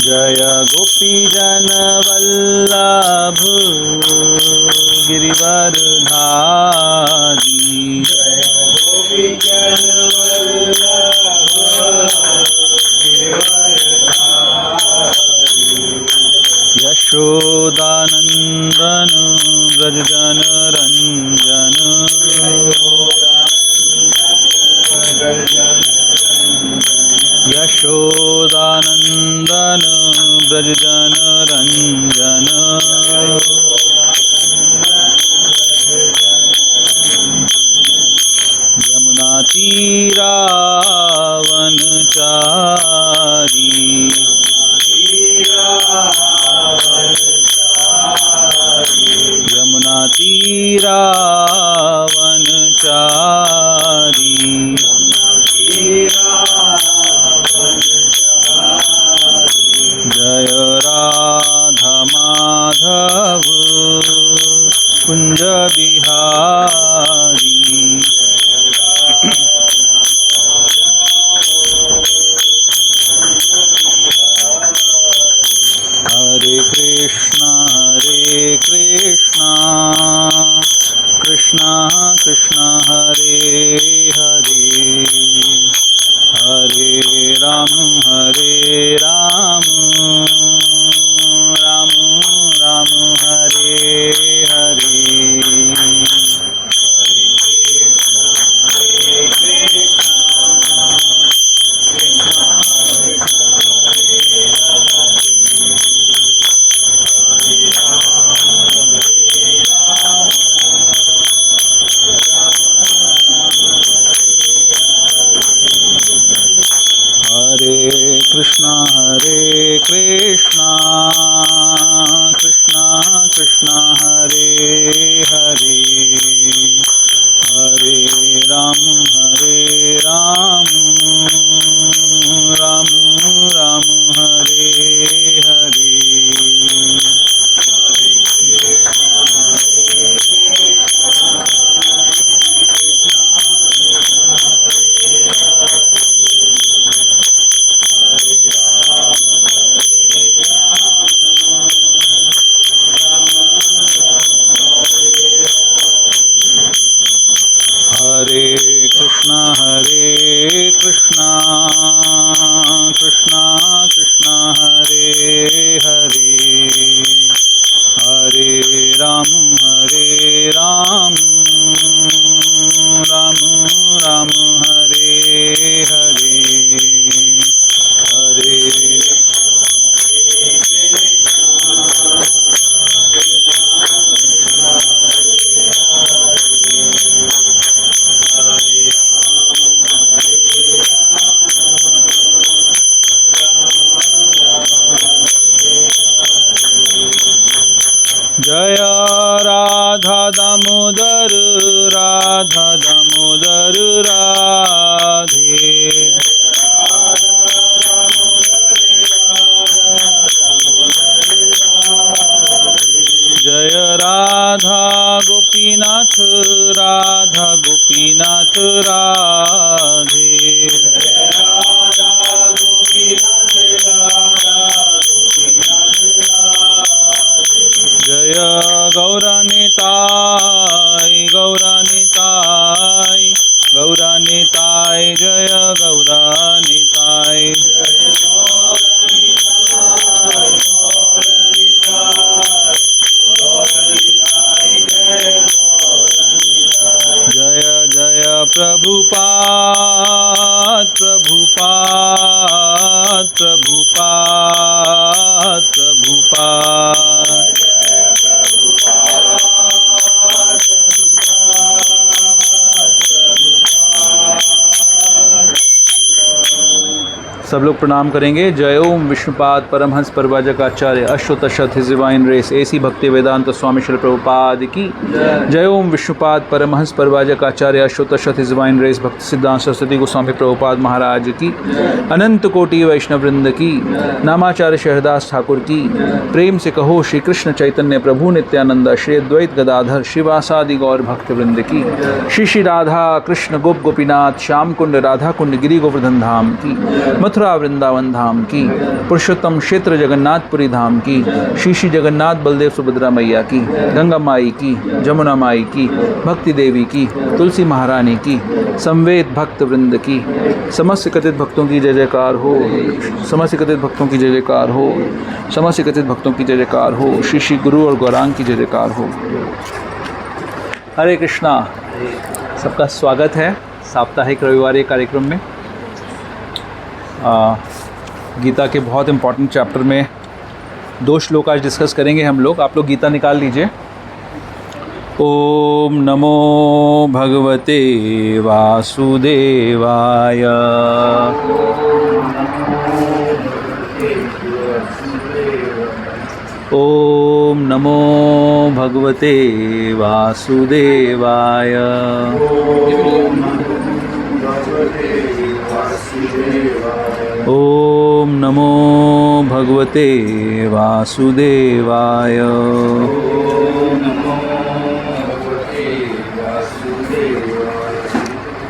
जय गोपी जन वल्लभ गिरिवरधारी जय गोपी जन वल्लभ गिरिवरधारी यशोदानंदन ब्रज जन रंजन यशोदानंदन ब्रज जन रंजन यमुना तीरावनचारी यमुना तीरावनचारी जय राधा माधव कुंज बिहारी हरे कृष्णा कृष्णा कृष्णा हरे हरे हरे राम राम राम हरे हरे हरे कृष्णा कृष्णा कृष्णा हरे हरे हरे राम राम राम हरे हरे हरे कृष्णा कृष्णा कृष्णा हरे हरे हरे राम राम राम हरे हरे हरे जय राधा दामोदर राधे जय राधा गोपीनाथ राधे जय गौरानिताय जय गौरानिताय जय जय प्रभुपाद सब लोग प्रणाम करेंगे। जय Om Vishnupad Paramahamsa Parivrajakacharya Ashtottarashata his divine grace A C Bhakti Vedanta Swami Shri Prabhupada की जय Om Vishnupad Paramahamsa Parivrajakacharya Ashtottarashata his divine grace Bhakti Siddhanta Saraswati Goswami Prabhupada महाराज की अनंत कोटि वैष्णव वृंद की नामाचार्य शहरदास ठाकुर की प्रेम से कहो श्री कृष्ण चैतन्य प्रभु नित्यानंद श्री अद्वैत गदाधर श्रीवासादि गौर भक्त वृंद की श्री श्री राधा कृष्ण गोप गोपीनाथ श्याम कुंड राधा कुंड गिरी गोवर्धन धाम की मथुरा वृंदावन धाम की पुरुषोत्तम क्षेत्र जगन्नाथपुरी धाम की श्री श्री जगन्नाथ बलदेव सुभद्रा मैया की गंगा माई की जमुना माई की भक्ति देवी की तुलसी महारानी की संवेद भक्त वृंद की समस्त कथित भक्तों की जय जयकार हो। समस्त कथित भक्तों की जय जयकार हो। समस्त कथित भक्तों की जय जयकार हो। श्री श्री गुरु और गौरांग की जय जयकार हो। हरे कृष्णा। सबका स्वागत है साप्ताहिक रविवार कार्यक्रम में। गीता के बहुत इम्पॉर्टेंट चैप्टर में 2 श्लोक आज डिस्कस करेंगे हम लोग। आप लोग गीता निकाल लीजिए। ओम नमो भगवते वासुदेवाय। ओम नमो भगवते वासुदेवाय। ओम नमो भगवते वासुदेवाय।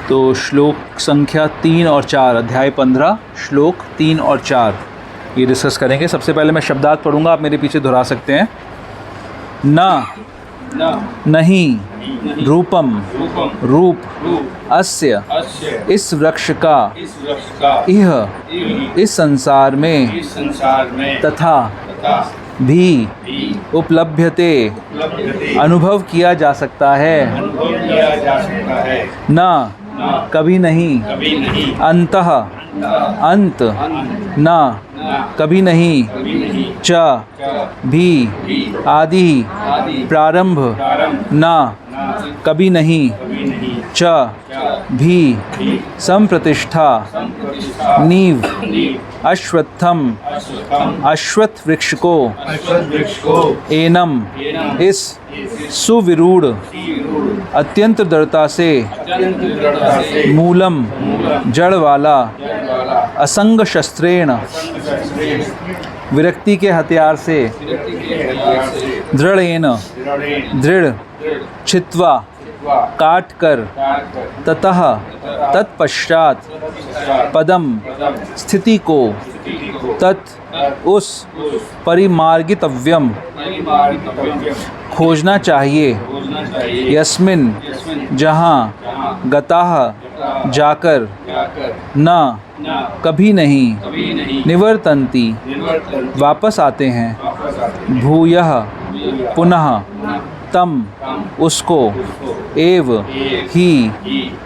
तो श्लोक संख्या 3 और 4 अध्याय 15 श्लोक 3 और 4 ये डिस्कस करेंगे। सबसे पहले मैं शब्दार्थ पढ़ूंगा, आप मेरे पीछे दोहरा सकते हैं। नहीं रूपम रूप अस्य इस वृक्ष का इह इस संसार में तथा भी उपलभ्यते अनुभव किया जा सकता है। न कभी नहीं अंतः अंत न कभी नहीं च भी आदि प्रारंभ न कभी नहीं च भी संप्रतिष्ठा नीव अश्वत्थम अश्वत्थ वृक्ष को एनम इस सुविरूढ़ अत्यंत दृढ़ता से मूलम जड़ वाला असंग शस्त्रेण विरक्ति के हथियार से दृढ़ेन दृढ़ छित्वा काट कर ततः तत्पश्चात पदम स्थिति को तत् उस परिमार्गितव्यम खोजना चाहिए यस्मिन जहाँ गताह जाकर न कभी नहीं निवर्तन्ति वापस आते हैं भूयः पुनः तम उसको एव ही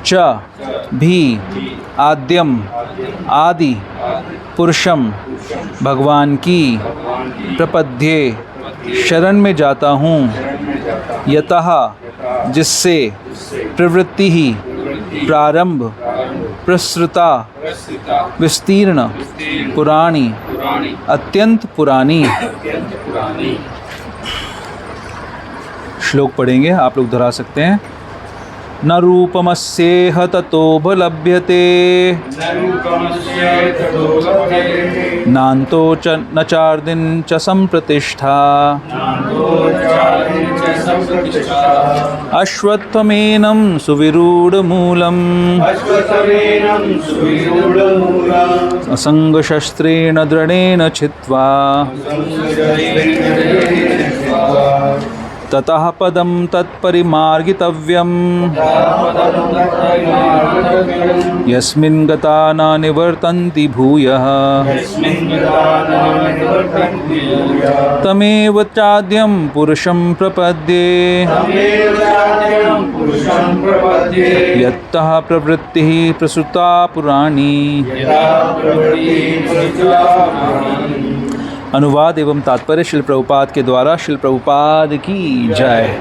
च भी आद्यम आदि पुरुषम भगवान की प्रपद्ये शरण में जाता हूँ यतः जिससे प्रवृत्ति ही प्रारंभ प्रसृता विस्तीर्ण पुराणी अत्यंत पुरानी। श्लोक पढ़ेंगे, आप लोग दोहरा सकते हैं। न रूपमस्येह ततोपलभ्यते नान्तो च न चार्दिन च संप्रतिष्ठा अश्वत्थमेनं सुविरूढ़मूलम् असंगशस्त्रेण दृढ़ेन छित्त्वा ततः पदं तत्परिमार्गितव्यम् यस्मिन् गता न निवर्तन्ति भूयः तमेव चाद्यं पुरुषं प्रपद्ये यत्तः प्रवृत्तिः प्रसृता पुराणी। अनुवाद एवं तात्पर्य श्रील प्रभुपाद के द्वारा। श्रील प्रभुपाद की जय।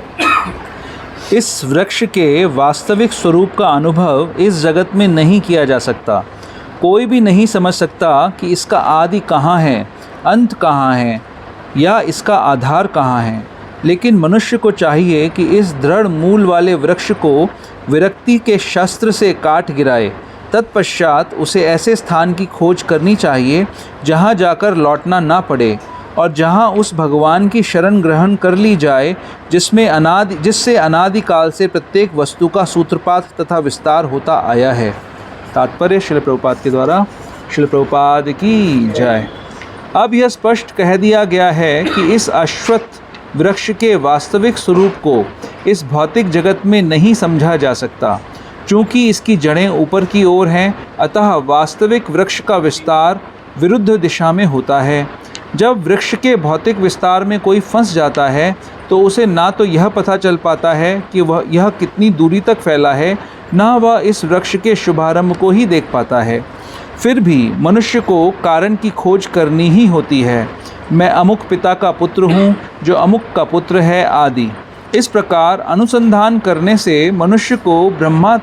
इस वृक्ष के वास्तविक स्वरूप का अनुभव इस जगत में नहीं किया जा सकता। कोई भी नहीं समझ सकता कि इसका आदि कहाँ है, अंत कहाँ है या इसका आधार कहाँ है। लेकिन मनुष्य को चाहिए कि इस दृढ़ मूल वाले वृक्ष को विरक्ति के शस्त्र से काट गिराए। तत्पश्चात उसे ऐसे स्थान की खोज करनी चाहिए जहाँ जाकर लौटना ना पड़े और जहाँ उस भगवान की शरण ग्रहण कर ली जाए जिससे अनादिकाल से प्रत्येक वस्तु का सूत्रपात तथा विस्तार होता आया है। तात्पर्य श्रील प्रभुपाद के द्वारा। श्रील प्रभुपाद की जय। अब यह स्पष्ट कह दिया गया है कि इस अश्वत्थ वृक्ष के वास्तविक स्वरूप को इस भौतिक जगत में नहीं समझा जा सकता। चूँकि इसकी जड़ें ऊपर की ओर हैं, अतः वास्तविक वृक्ष का विस्तार विरुद्ध दिशा में होता है। जब वृक्ष के भौतिक विस्तार में कोई फंस जाता है तो उसे ना तो यह पता चल पाता है कि यह कितनी दूरी तक फैला है, ना वह इस वृक्ष के शुभारंभ को ही देख पाता है। फिर भी मनुष्य को कारण की खोज करनी ही होती है। मैं अमुक पिता का पुत्र हूँ जो अमुक का पुत्र है आदि। इस प्रकार अनुसंधान करने से मनुष्य को ब्रह्मा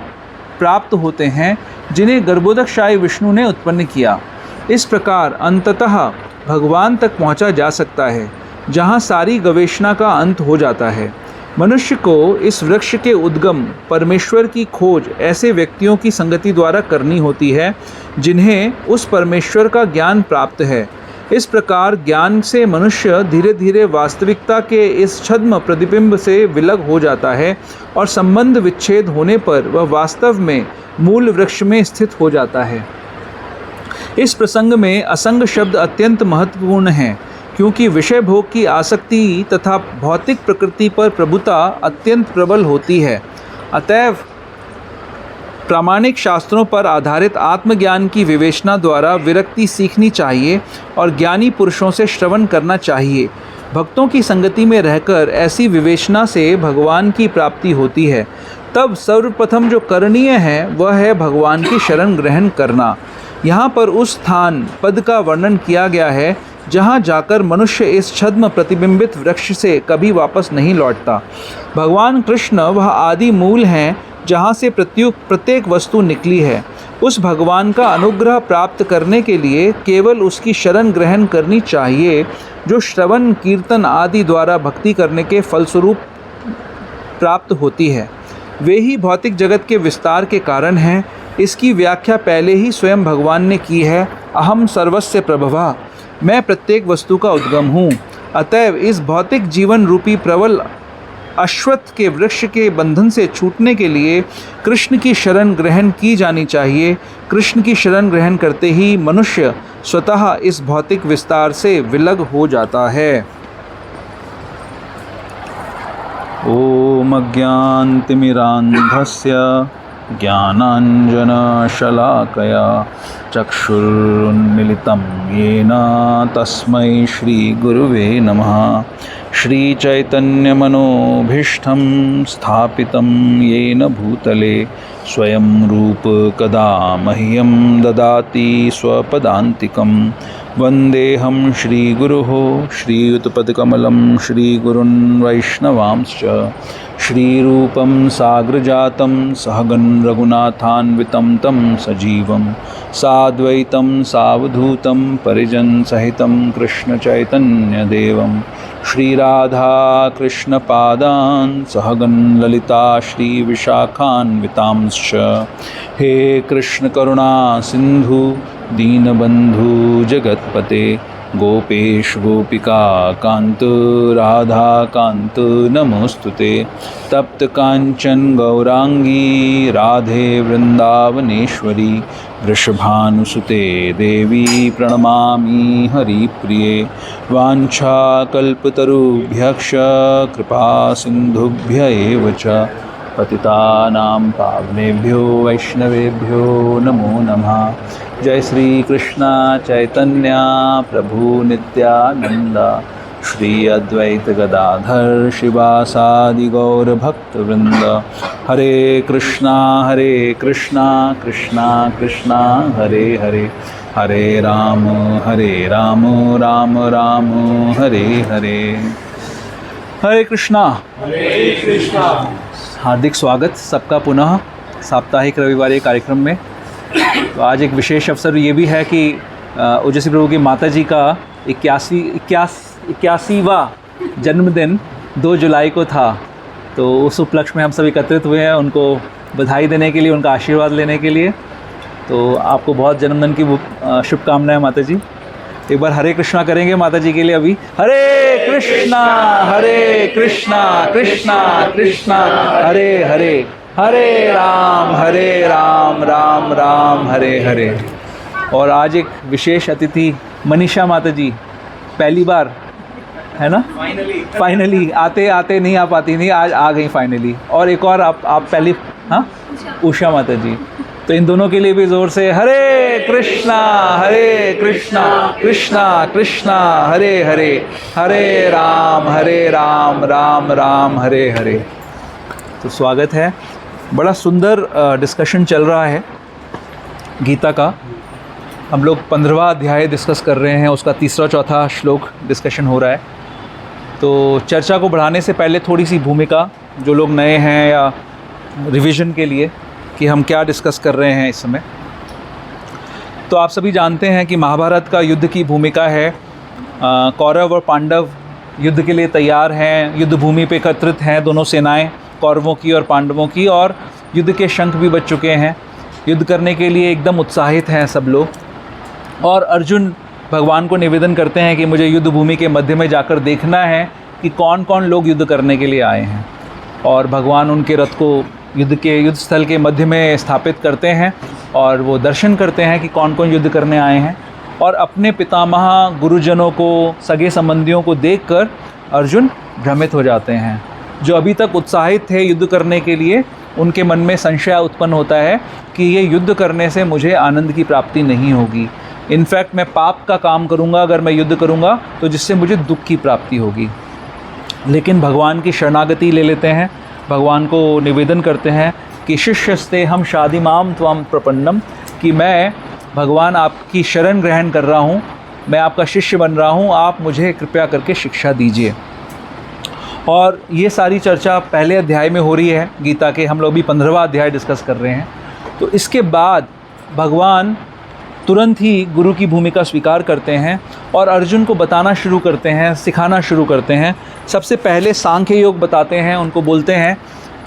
प्राप्त होते हैं जिन्हें गर्भोदकशाही विष्णु ने उत्पन्न किया। इस प्रकार अंततः भगवान तक पहुँचा जा सकता है जहाँ सारी गवेषणा का अंत हो जाता है। मनुष्य को इस वृक्ष के उद्गम परमेश्वर की खोज ऐसे व्यक्तियों की संगति द्वारा करनी होती है जिन्हें उस परमेश्वर का ज्ञान प्राप्त है। इस प्रकार ज्ञान से मनुष्य धीरे धीरे वास्तविकता के इस छद्म प्रतिबिंब से विलग हो जाता है और संबंध विच्छेद होने पर वह वास्तव में मूल वृक्ष में स्थित हो जाता है। इस प्रसंग में असंग शब्द अत्यंत महत्वपूर्ण है, क्योंकि विषय भोग की आसक्ति तथा भौतिक प्रकृति पर प्रभुता अत्यंत प्रबल होती है। अतएव प्रामाणिक शास्त्रों पर आधारित आत्मज्ञान की विवेचना द्वारा विरक्ति सीखनी चाहिए और ज्ञानी पुरुषों से श्रवण करना चाहिए। भक्तों की संगति में रहकर ऐसी विवेचना से भगवान की प्राप्ति होती है। तब सर्वप्रथम जो करणीय है वह है भगवान की शरण ग्रहण करना। यहाँ पर उस स्थान पद का वर्णन किया गया है जहाँ जाकर मनुष्य इस छद्म प्रतिबिंबित वृक्ष से कभी वापस नहीं लौटता। भगवान कृष्ण वह आदि मूल हैं जहाँ से प्रत्येक वस्तु निकली है। उस भगवान का अनुग्रह प्राप्त करने के लिए केवल उसकी शरण ग्रहण करनी चाहिए, जो श्रवण कीर्तन आदि द्वारा भक्ति करने के फलस्वरूप प्राप्त होती है। वे ही भौतिक जगत के विस्तार के कारण हैं। इसकी व्याख्या पहले ही स्वयं भगवान ने की है। अहम सर्वस्य प्रभवा, मैं प्रत्येक वस्तु का उद्गम हूँ। अतएव इस भौतिक जीवन रूपी प्रबल अश्वत्थ के वृक्ष के बंधन से छूटने के लिए कृष्ण की शरण ग्रहण की जानी चाहिए। कृष्ण की शरण ग्रहण करते ही मनुष्य स्वतः इस भौतिक विस्तार से विलग हो जाता है। ओम अज्ञानतिमिरान्धस्य ज्ञानाञ्जनशलाकया चक्षुरुन्मीलितं येन तस्मै श्रीगुरुवे नमः। श्रीचैतन्यमनोभीष्टं स्थापितं येन भूतले स्वयं रूप कदा मह्यं ददाति स्वपदान्तिकं। वन्देऽहं श्रीगुरुः श्रीयुतपदकमलं श्रीगुरुन् वैष्णवांश्च। श्रीरूपं साग्रजातं सहगं रघुनाथान्वितं तं सजीवं साद्वैतं सावधूतं परिजनसहितं कृष्णचैतन्यदेवं श्रीराधा कृष्णपादान् सहगं ललिता श्रीविशाखान्वितांश्च। हे कृष्ण करुणा सिंधु दीनबंधु जगत्पते गोपेश गोपिका कांत राधा कांत नमोस्तुते। तप्त कांचन गौरांगी राधे वृंदावनेश्वरी वृषभानुसुते देवी प्रणमामि हरिप्रिये। वाञ्छाकल्पतरुभ्यश्च कृपा सिन्धुभ्य एव च पतितानां पावनेभ्यो वैष्णवेभ्यो नमो नमः। जय श्री कृष्ण चैतन्य प्रभु नित्यानंद श्री अद्वैत गदाधर शिवासादि गौर भक्तवृंद। हरे कृष्णा कृष्णा कृष्णा हरे हरे, हरे राम राम राम हरे हरे। हरे कृष्णा। हार्दिक स्वागत सबका पुनः साप्ताहिक रविवार कार्यक्रम में। तो आज एक विशेष अवसर ये भी है कि ओजस्वी प्रभु की माता जी का 81वां जन्मदिन 2 जुलाई को था। तो उस उपलक्ष्य में हम सब एकत्रित हुए हैं उनको बधाई देने के लिए, उनका आशीर्वाद लेने के लिए। तो आपको बहुत जन्मदिन की शुभकामनाएं माता जी। एक बार हरे कृष्णा करेंगे माता जी के लिए अभी। हरे कृष्णा कृष्णा कृष्णा हरे हरे, हरे राम राम राम हरे हरे। और आज एक विशेष अतिथि मनीषा माता जी, पहली बार है ना, फाइनली आते नहीं आ पाती नहीं, आज आ गई फाइनली। और एक और आप पहली, हाँ, उषा माता जी। तो इन दोनों के लिए भी ज़ोर से हरे कृष्णा कृष्णा कृष्णा हरे हरे, हरे राम राम राम हरे हरे। तो स्वागत है। बड़ा सुंदर डिस्कशन चल रहा है गीता का। हम लोग 15वां अध्याय डिस्कस कर रहे हैं, उसका 3-4 श्लोक डिस्कशन हो रहा है। तो चर्चा को बढ़ाने से पहले थोड़ी सी भूमिका, जो लोग नए हैं या रिवीजन के लिए कि हम क्या डिस्कस कर रहे हैं इस समय। तो आप सभी जानते हैं कि महाभारत का युद्ध की भूमिका है। कौरव और पांडव युद्ध के लिए तैयार हैं, युद्ध भूमि पे एकत्रित हैं दोनों सेनाएं, कौरवों की और पांडवों की, और युद्ध के शंख भी बज चुके हैं। युद्ध करने के लिए एकदम उत्साहित हैं सब लोग। और अर्जुन भगवान को निवेदन करते हैं कि मुझे युद्ध भूमि के मध्य में जाकर देखना है कि कौन कौन लोग युद्ध करने के लिए आए हैं। और भगवान उनके रथ को युद्ध स्थल के मध्य में स्थापित करते हैं और वो दर्शन करते हैं कि कौन कौन युद्ध करने आए हैं। और अपने पितामह गुरुजनों को, सगे संबंधियों को देखकर अर्जुन भ्रमित हो जाते हैं। जो अभी तक उत्साहित थे युद्ध करने के लिए, उनके मन में संशय उत्पन्न होता है कि ये युद्ध करने से मुझे आनंद की प्राप्ति नहीं होगी। इनफैक्ट मैं पाप का काम करूँगा अगर मैं युद्ध करूँगा, तो जिससे मुझे दुख की प्राप्ति होगी। लेकिन भगवान की शरणागति ले लेते हैं, भगवान को निवेदन करते हैं कि शिष्यस्ते हम शादिमाम त्वं प्रपन्नम, कि मैं भगवान आपकी शरण ग्रहण कर रहा हूँ, मैं आपका शिष्य बन रहा हूँ, आप मुझे कृपया करके शिक्षा दीजिए। और ये सारी चर्चा पहले अध्याय में हो रही है गीता के, हम लोग भी 15वां अध्याय डिस्कस कर रहे हैं। तो इसके बाद भगवान तुरंत ही गुरु की भूमिका स्वीकार करते हैं और अर्जुन को बताना शुरू करते हैं, सिखाना शुरू करते हैं। सबसे पहले सांख्य योग बताते हैं, उनको बोलते हैं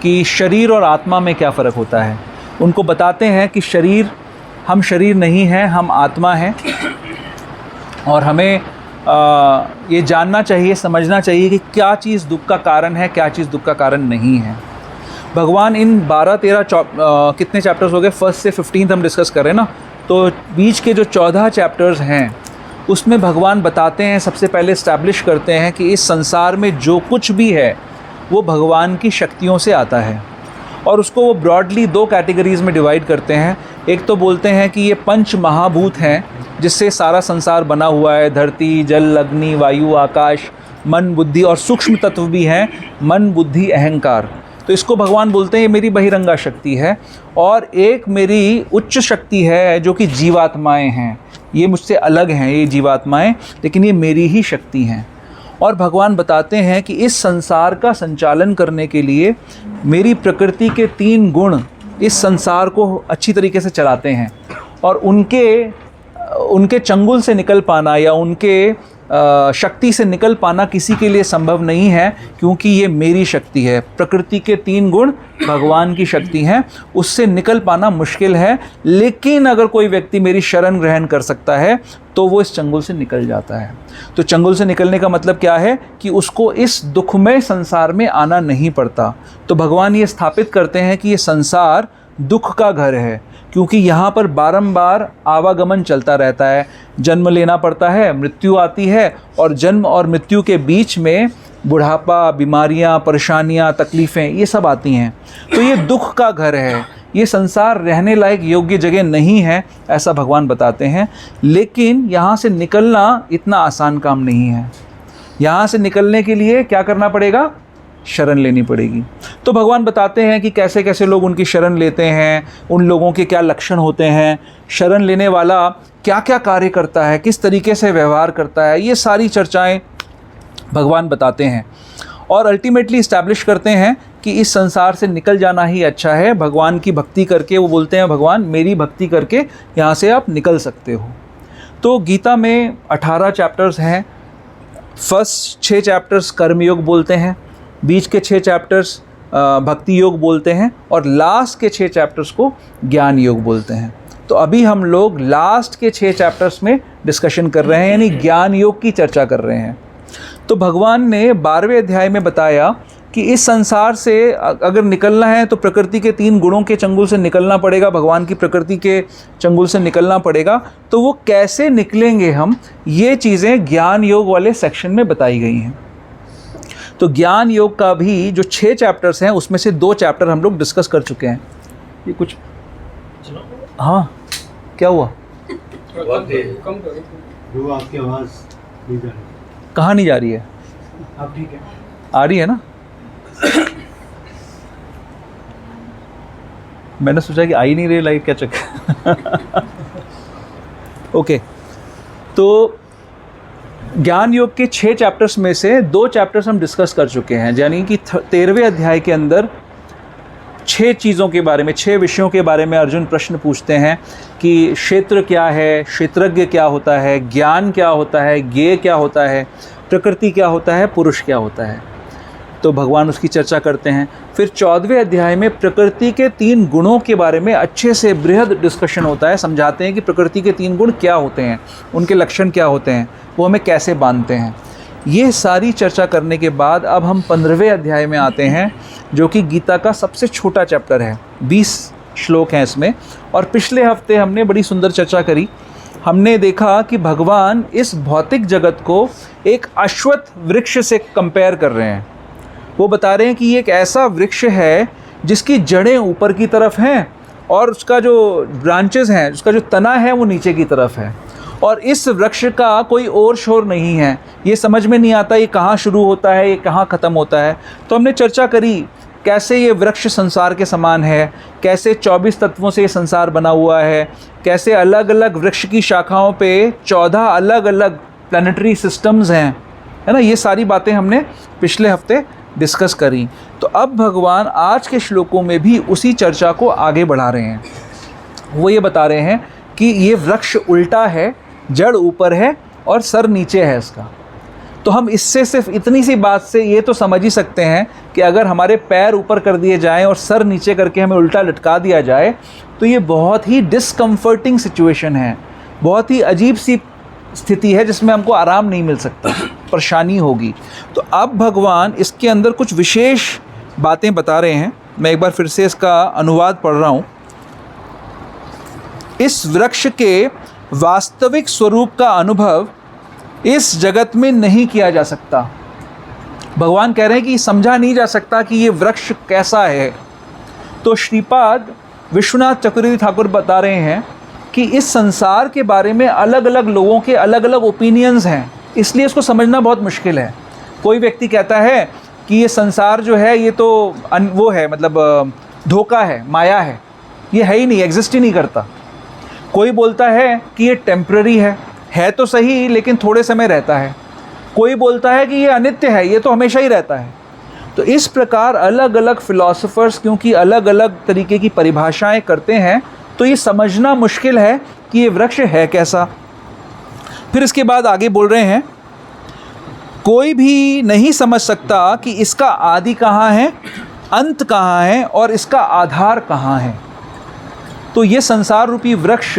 कि शरीर और आत्मा में क्या फ़र्क होता है। उनको बताते हैं कि हम शरीर नहीं हैं, हम आत्मा हैं। और हमें ये जानना चाहिए, समझना चाहिए कि क्या चीज़ दुख का कारण है, क्या चीज़ दुख का कारण नहीं है। भगवान इन 12-13 कितने चैप्टर्स हो गए, 1 से 15 हम डिस्कस कर रहे हैं ना। तो बीच के जो 14 चैप्टर्स हैं उसमें भगवान बताते हैं, सबसे पहले इस्टेब्लिश करते हैं कि इस संसार में जो कुछ भी है वो भगवान की शक्तियों से आता है। और उसको वो ब्रॉडली 2 कैटेगरीज़ में डिवाइड करते हैं। एक तो बोलते हैं कि ये 5 महाभूत हैं जिससे सारा संसार बना हुआ है, धरती, जल, अग्नि, वायु, आकाश, मन, बुद्धि, और सूक्ष्म तत्व भी हैं, मन, बुद्धि, अहंकार। तो इसको भगवान बोलते हैं ये मेरी बहिरंगा शक्ति है। और एक मेरी उच्च शक्ति है जो कि जीवात्माएं हैं, ये मुझसे अलग हैं ये जीवात्माएं, लेकिन ये मेरी ही शक्ति हैं। और भगवान बताते हैं कि इस संसार का संचालन करने के लिए मेरी प्रकृति के 3 गुण इस संसार को अच्छी तरीके से चलाते हैं। और उनके चंगुल से निकल पाना या उनके शक्ति से निकल पाना किसी के लिए संभव नहीं है, क्योंकि ये मेरी शक्ति है। प्रकृति के 3 गुण भगवान की शक्ति हैं, उससे निकल पाना मुश्किल है। लेकिन अगर कोई व्यक्ति मेरी शरण ग्रहण कर सकता है तो वो इस चंगुल से निकल जाता है। तो चंगुल से निकलने का मतलब क्या है कि उसको इस दुखमय संसार में आना नहीं पड़ता। तो भगवान ये स्थापित करते हैं कि ये संसार दुख का घर है, क्योंकि यहाँ पर बारंबार आवागमन चलता रहता है। जन्म लेना पड़ता है, मृत्यु आती है, और जन्म और मृत्यु के बीच में बुढ़ापा, बीमारियाँ, परेशानियाँ, तकलीफ़ें, ये सब आती हैं। तो ये दुख का घर है, ये संसार रहने लायक योग्य जगह नहीं है, ऐसा भगवान बताते हैं। लेकिन यहाँ से निकलना इतना आसान काम नहीं है। यहाँ से निकलने के लिए क्या करना पड़ेगा? शरण लेनी पड़ेगी। तो भगवान बताते हैं कि कैसे कैसे लोग उनकी शरण लेते हैं, उन लोगों के क्या लक्षण होते हैं, शरण लेने वाला क्या क्या कार्य करता है, किस तरीके से व्यवहार करता है, ये सारी चर्चाएं भगवान बताते हैं। और अल्टीमेटली इस्टेब्लिश करते हैं कि इस संसार से निकल जाना ही अच्छा है, भगवान की भक्ति करके, वो बोलते हैं भगवान मेरी भक्ति करके यहाँ से आप निकल सकते हो। तो गीता में 18 चैप्टर्स हैं। फर्स्ट 6 चैप्टर्स कर्मयोग बोलते हैं, बीच के 6 चैप्टर्स भक्ति योग बोलते हैं और लास्ट के 6 चैप्टर्स को ज्ञान योग बोलते हैं। तो अभी हम लोग लास्ट के 6 चैप्टर्स में डिस्कशन कर रहे हैं, यानी ज्ञान योग की चर्चा कर रहे हैं। तो भगवान ने 12वें अध्याय में बताया कि इस संसार से अगर निकलना है तो प्रकृति के 3 गुणों के चंगुल से निकलना पड़ेगा, भगवान की प्रकृति के चंगुल से निकलना पड़ेगा। तो वो कैसे निकलेंगे हम, ये चीज़ें ज्ञान योग वाले सेक्शन में बताई गई हैं। तो ज्ञान योग का भी जो 6 चैप्टर्स हैं उसमें से 2 चैप्टर हम लोग डिस्कस कर चुके हैं। ये कुछ हाँ क्या हुआ? आपकी आवाज़ कहाँ नहीं जा रही है? अब ठीक है, आ रही है ना? मैंने सोचा कि आ ही नहीं रही लाइट, क्या चक्कर। ओके, तो ज्ञान योग के 6 चैप्टर्स में से 2 चैप्टर्स हम डिस्कस कर चुके हैं, यानी कि 13वें अध्याय के अंदर 6 चीज़ों के बारे में, 6 विषयों के बारे में अर्जुन प्रश्न पूछते हैं कि क्षेत्र क्या है, क्षेत्रज्ञ क्या होता है, ज्ञान क्या होता है, ज्ञेय क्या होता है, प्रकृति क्या होता है, पुरुष क्या होता है। तो भगवान उसकी चर्चा करते हैं। फिर 14वें अध्याय में प्रकृति के 3 गुणों के बारे में अच्छे से बृहद डिस्कशन होता है, समझाते हैं कि प्रकृति के 3 गुण क्या होते हैं, उनके लक्षण क्या होते हैं, वो हमें कैसे बांधते हैं। ये सारी चर्चा करने के बाद अब हम 15वें अध्याय में आते हैं, जो कि गीता का सबसे छोटा चैप्टर है। 20 श्लोक हैं इसमें। और पिछले हफ्ते हमने बड़ी सुंदर चर्चा करी। हमने देखा कि भगवान इस भौतिक जगत को एक अश्वत्थ वृक्ष से कंपेयर कर रहे हैं। वो बता रहे हैं कि ये एक ऐसा वृक्ष है जिसकी जड़ें ऊपर की तरफ हैं और उसका जो ब्रांचेस हैं, उसका जो तना है वो नीचे की तरफ है। और इस वृक्ष का कोई ओर शोर नहीं है, ये समझ में नहीं आता ये कहाँ शुरू होता है, ये कहाँ ख़त्म होता है। तो हमने चर्चा करी कैसे ये वृक्ष संसार के समान है, कैसे 24 तत्वों से ये संसार बना हुआ है, कैसे अलग अलग वृक्ष की शाखाओं पे 14 अलग अलग प्लानिटरी सिस्टम्स हैं, है ना। ये सारी बातें हमने पिछले हफ्ते डिस्कस करी। तो अब भगवान आज के श्लोकों में भी उसी चर्चा को आगे बढ़ा रहे हैं। वो ये बता रहे हैं कि ये वृक्ष उल्टा है, जड़ ऊपर है और सर नीचे है इसका। तो हम इससे सिर्फ इतनी सी बात से ये तो समझ ही सकते हैं कि अगर हमारे पैर ऊपर कर दिए जाएं और सर नीचे करके हमें उल्टा लटका दिया जाए तो ये बहुत ही डिस्कम्फर्टिंग सिचुएशन है, बहुत ही अजीब सी स्थिति है जिसमें हमको आराम नहीं मिल सकता, परेशानी होगी। तो अब भगवान इसके अंदर कुछ विशेष बातें बता रहे हैं। मैं एक बार फिर से इसका अनुवाद पढ़ रहा हूँ। इस वृक्ष के वास्तविक स्वरूप का अनुभव इस जगत में नहीं किया जा सकता। भगवान कह रहे हैं कि समझा नहीं जा सकता कि ये वृक्ष कैसा है। तो श्रीपाद विश्वनाथ चक्रवर्ती ठाकुर बता रहे हैं कि इस संसार के बारे में अलग अलग लोगों के अलग अलग ओपिनियंस हैं, इसलिए इसको समझना बहुत मुश्किल है। कोई व्यक्ति कहता है कि ये संसार जो है ये तो वो है, मतलब धोखा है, माया है, ये है ही नहीं, एग्जिस्ट ही नहीं करता। कोई बोलता है कि ये टेम्पररी है तो सही लेकिन थोड़े समय रहता है। कोई बोलता है कि ये अनित्य है, ये तो हमेशा ही रहता है। तो इस प्रकार अलग अलग फिलॉसफर्स क्योंकि अलग अलग तरीके की परिभाषाएं करते हैं, तो ये समझना मुश्किल है कि ये वृक्ष है कैसा। फिर इसके बाद आगे बोल रहे हैं, कोई भी नहीं समझ सकता कि इसका आदि कहाँ है, अंत कहाँ है और इसका आधार कहाँ है। तो ये संसार रूपी वृक्ष,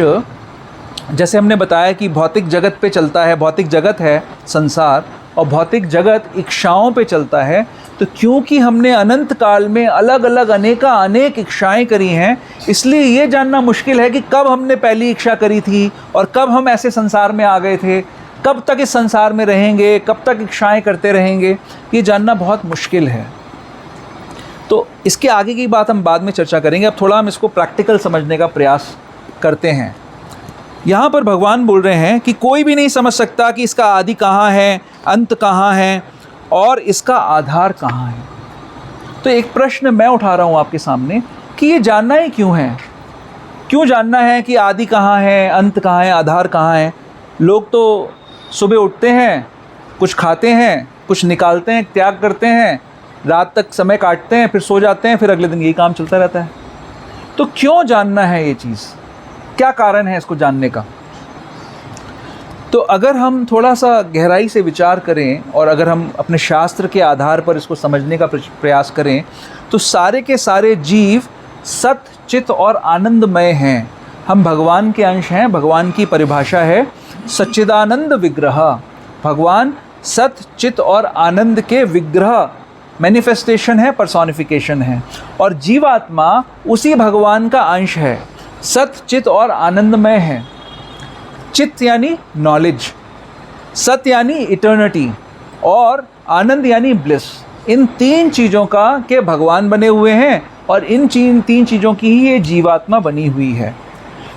जैसे हमने बताया कि भौतिक जगत पे चलता है, भौतिक जगत है संसार और भौतिक जगत इच्छाओं पे चलता है। तो क्योंकि हमने अनंत काल में अलग अलग अनेक इच्छाएं करी हैं, इसलिए ये जानना मुश्किल है कि कब हमने पहली इच्छा करी थी और कब हम ऐसे संसार में आ गए थे, कब तक इस संसार में रहेंगे, कब तक इच्छाएं करते रहेंगे, ये जानना बहुत मुश्किल है। तो इसके आगे की बात हम बाद में चर्चा करेंगे। अब थोड़ा हम इसको प्रैक्टिकल समझने का प्रयास करते हैं। यहाँ पर भगवान बोल रहे हैं कि कोई भी नहीं समझ सकता कि इसका आदि कहाँ है, अंत कहाँ है और इसका आधार कहाँ है। तो एक प्रश्न मैं उठा रहा हूँ आपके सामने कि ये जानना ही क्यों है, क्यों जानना है कि आदि कहाँ है, अंत कहाँ है, आधार कहाँ है। लोग तो सुबह उठते हैं, कुछ खाते हैं, कुछ निकालते हैं, त्याग करते हैं, रात तक समय काटते हैं, फिर सो जाते हैं, फिर अगले दिन यही काम चलता रहता है। तो क्यों जानना है ये चीज़, क्या कारण है इसको जानने का? तो अगर हम थोड़ा सा गहराई से विचार करें और अगर हम अपने शास्त्र के आधार पर इसको समझने का प्रयास करें, तो सारे के सारे जीव सत, चित और आनंदमय हैं। हम भगवान के अंश हैं। भगवान की परिभाषा है सच्चिदानंद विग्रह। भगवान सत, चित और आनंद के विग्रह, मैनिफेस्टेशन है, पर्सोनिफिकेशन है। और जीवात्मा उसी भगवान का अंश है, सत, चित और आनंदमय है। चित यानी नॉलेज, सत यानी इटर्निटी और आनंद यानी ब्लिस। इन तीन चीज़ों का के भगवान बने हुए हैं और इन तीन चीज़ों की ही ये जीवात्मा बनी हुई है।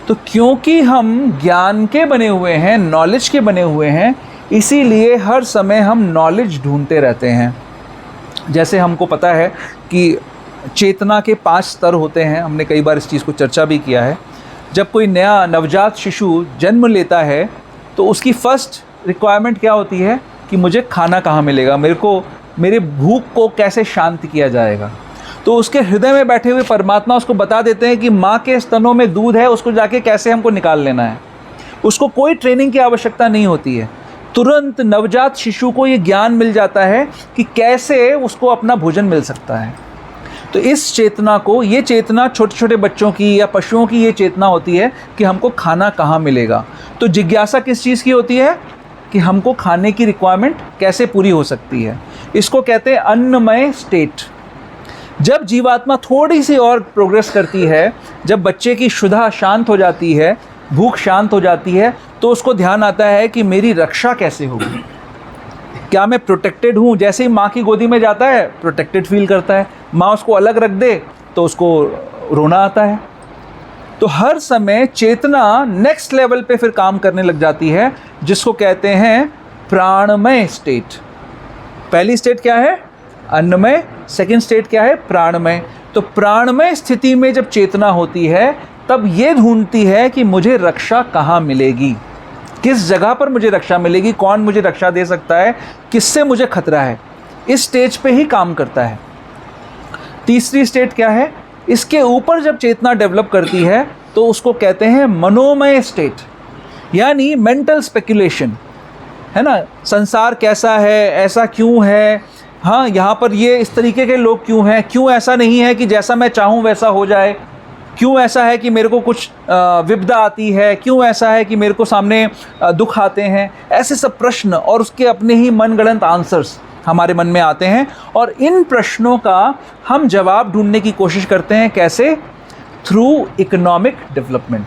तो क्योंकि हम ज्ञान के बने हुए हैं, नॉलेज के बने हुए हैं, इसीलिए हर समय हम नॉलेज ढूंढते रहते हैं। जैसे हमको पता है कि चेतना के 5 स्तर होते हैं। हमने कई बार इस चीज़ को चर्चा भी किया है। जब कोई नया नवजात शिशु जन्म लेता है तो उसकी फर्स्ट रिक्वायरमेंट क्या होती है कि मुझे खाना कहाँ मिलेगा, मेरे भूख को कैसे शांत किया जाएगा। तो उसके हृदय में बैठे हुए परमात्मा उसको बता देते हैं कि माँ के स्तनों में दूध है, उसको जाके कैसे हमको निकाल लेना है। उसको कोई ट्रेनिंग की आवश्यकता नहीं होती है। तुरंत नवजात शिशु को ये ज्ञान मिल जाता है कि कैसे उसको अपना भोजन मिल सकता है। तो इस चेतना को, ये चेतना छोटे छोटे बच्चों की या पशुओं की ये चेतना होती है कि हमको खाना कहाँ मिलेगा। तो जिज्ञासा किस चीज़ की होती है कि हमको खाने की रिक्वायरमेंट कैसे पूरी हो सकती है। इसको कहते हैं अन्नमय स्टेट। जब जीवात्मा थोड़ी सी और प्रोग्रेस करती है, जब बच्चे की क्षुधा शांत हो जाती है, भूख शांत हो जाती है, तो उसको ध्यान आता है कि मेरी रक्षा कैसे होगी, क्या मैं प्रोटेक्टेड हूँ। जैसे ही माँ की गोदी में जाता है प्रोटेक्टेड फील करता है, माँ उसको अलग रख दे तो उसको रोना आता है। तो हर समय चेतना नेक्स्ट लेवल पे फिर काम करने लग जाती है, जिसको कहते हैं प्राणमय स्टेट। पहली स्टेट क्या है? अन्नमय। सेकंड स्टेट क्या है? प्राणमय। तो प्राणमय स्थिति में जब चेतना होती है तब ये ढूंढती है कि मुझे रक्षा कहाँ मिलेगी, किस जगह पर मुझे रक्षा मिलेगी, कौन मुझे रक्षा दे सकता है, किससे मुझे खतरा है। इस स्टेज पे ही काम करता है। तीसरी स्टेट क्या है? इसके ऊपर जब चेतना डेवलप करती है तो उसको कहते हैं मनोमय स्टेट, यानी मेंटल स्पेकुलेशन, है ना। संसार कैसा है, ऐसा क्यों है, हाँ यहाँ पर ये इस तरीके के लोग क्यों हैं, क्यों ऐसा नहीं है कि जैसा मैं चाहूँ वैसा हो जाए, क्यों ऐसा है कि मेरे को कुछ विपदा आती है, क्यों ऐसा है कि मेरे को सामने दुख आते हैं। ऐसे सब प्रश्न और उसके अपने ही मनगढ़ंत आंसर्स हमारे मन में आते हैं और इन प्रश्नों का हम जवाब ढूंढने की कोशिश करते हैं। कैसे? Through economic development.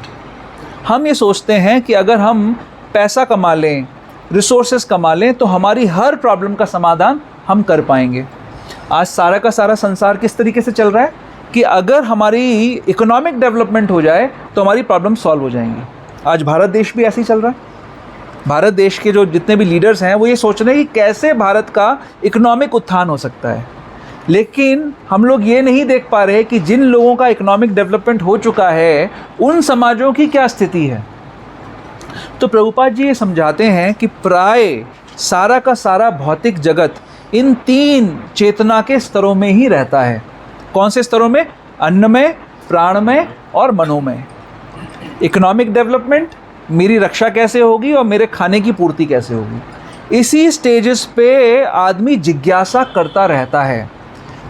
हम ये सोचते हैं कि अगर हम पैसा कमा लें, रिसोर्सेज कमा लें, तो हमारी हर प्रॉब्लम का समाधान हम कर पाएंगे। आज सारा का सारा संसार किस तरीके से चल रहा है कि अगर हमारी इकोनॉमिक डेवलपमेंट हो जाए तो हमारी प्रॉब्लम सॉल्व हो जाएंगी। आज भारत देश भी ऐसे ही चल रहा है। भारत देश के जो जितने भी लीडर्स हैं वो ये सोच रहे हैं कि कैसे भारत का इकोनॉमिक उत्थान हो सकता है, लेकिन हम लोग ये नहीं देख पा रहे कि जिन लोगों का इकोनॉमिक डेवलपमेंट हो चुका है उन समाजों की क्या स्थिति है। तो प्रभुपाद जी ये समझाते हैं कि प्राय सारा का सारा भौतिक जगत इन 3 चेतना के स्तरों में ही रहता है। कौन से स्तरों में? अन्नमय, प्राणमय और मनोमय। इकोनॉमिक डेवलपमेंट, मेरी रक्षा कैसे होगी और मेरे खाने की पूर्ति कैसे होगी, इसी स्टेजेस पे आदमी जिज्ञासा करता रहता है।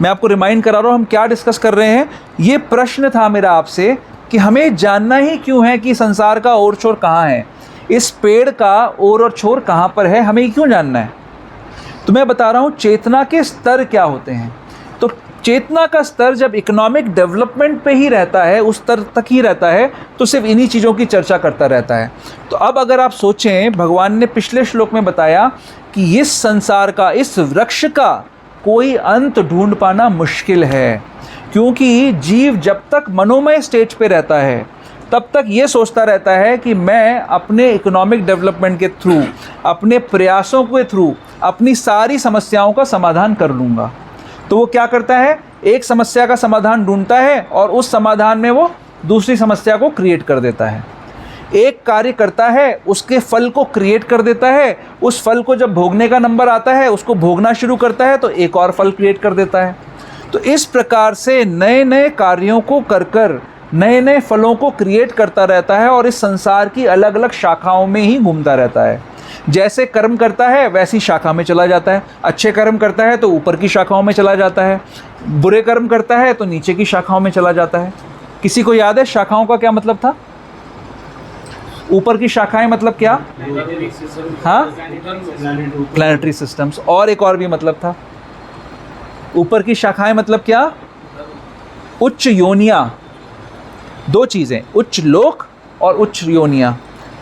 मैं आपको रिमाइंड करा रहा हूँ हम क्या डिस्कस कर रहे हैं। ये प्रश्न था मेरा आपसे कि हमें जानना ही क्यों है कि संसार का ओर छोर कहाँ है, इस पेड़ का ओर और छोर कहाँ पर है, हमें क्यों जानना है। तो मैं बता रहा हूँ चेतना के स्तर क्या होते हैं। तो चेतना का स्तर जब इकोनॉमिक डेवलपमेंट पे ही रहता है, उस स्तर तक ही रहता है, तो सिर्फ इन्हीं चीज़ों की चर्चा करता रहता है। तो अब अगर आप सोचें, भगवान ने पिछले श्लोक में बताया कि इस संसार का, इस वृक्ष का कोई अंत ढूंढ पाना मुश्किल है, क्योंकि जीव जब तक मनोमय स्टेज पे रहता है तब तक ये सोचता रहता है कि मैं अपने इकोनॉमिक डेवलपमेंट के थ्रू, अपने प्रयासों के थ्रू अपनी सारी समस्याओं का समाधान कर लूँगा। तो वो क्या करता है? एक समस्या का समाधान ढूंढता है और उस समाधान में वो दूसरी समस्या को क्रिएट कर देता है। एक कार्य करता है, उसके फल को क्रिएट कर देता है, उस फल को जब भोगने का नंबर आता है उसको भोगना शुरू करता है तो एक और फल क्रिएट कर देता है। तो इस प्रकार से नए नए कार्यों को कर कर नए नए फलों को क्रिएट करता रहता है और इस संसार की अलग अलग शाखाओं में ही घूमता रहता है। जैसे कर्म करता है वैसी शाखा में चला जाता है। अच्छे कर्म करता है तो ऊपर की शाखाओं में चला जाता है, बुरे कर्म करता है तो नीचे की शाखाओं में चला जाता है। किसी को याद है शाखाओं का क्या मतलब था? ऊपर की शाखाएं मतलब क्या? हाँ, प्लैनेटरी सिस्टम्स। और एक और भी मतलब था। ऊपर की शाखाएं मतलब क्या? उच्च योनियां। दो चीजें, उच्च लोक और उच्च योनियां।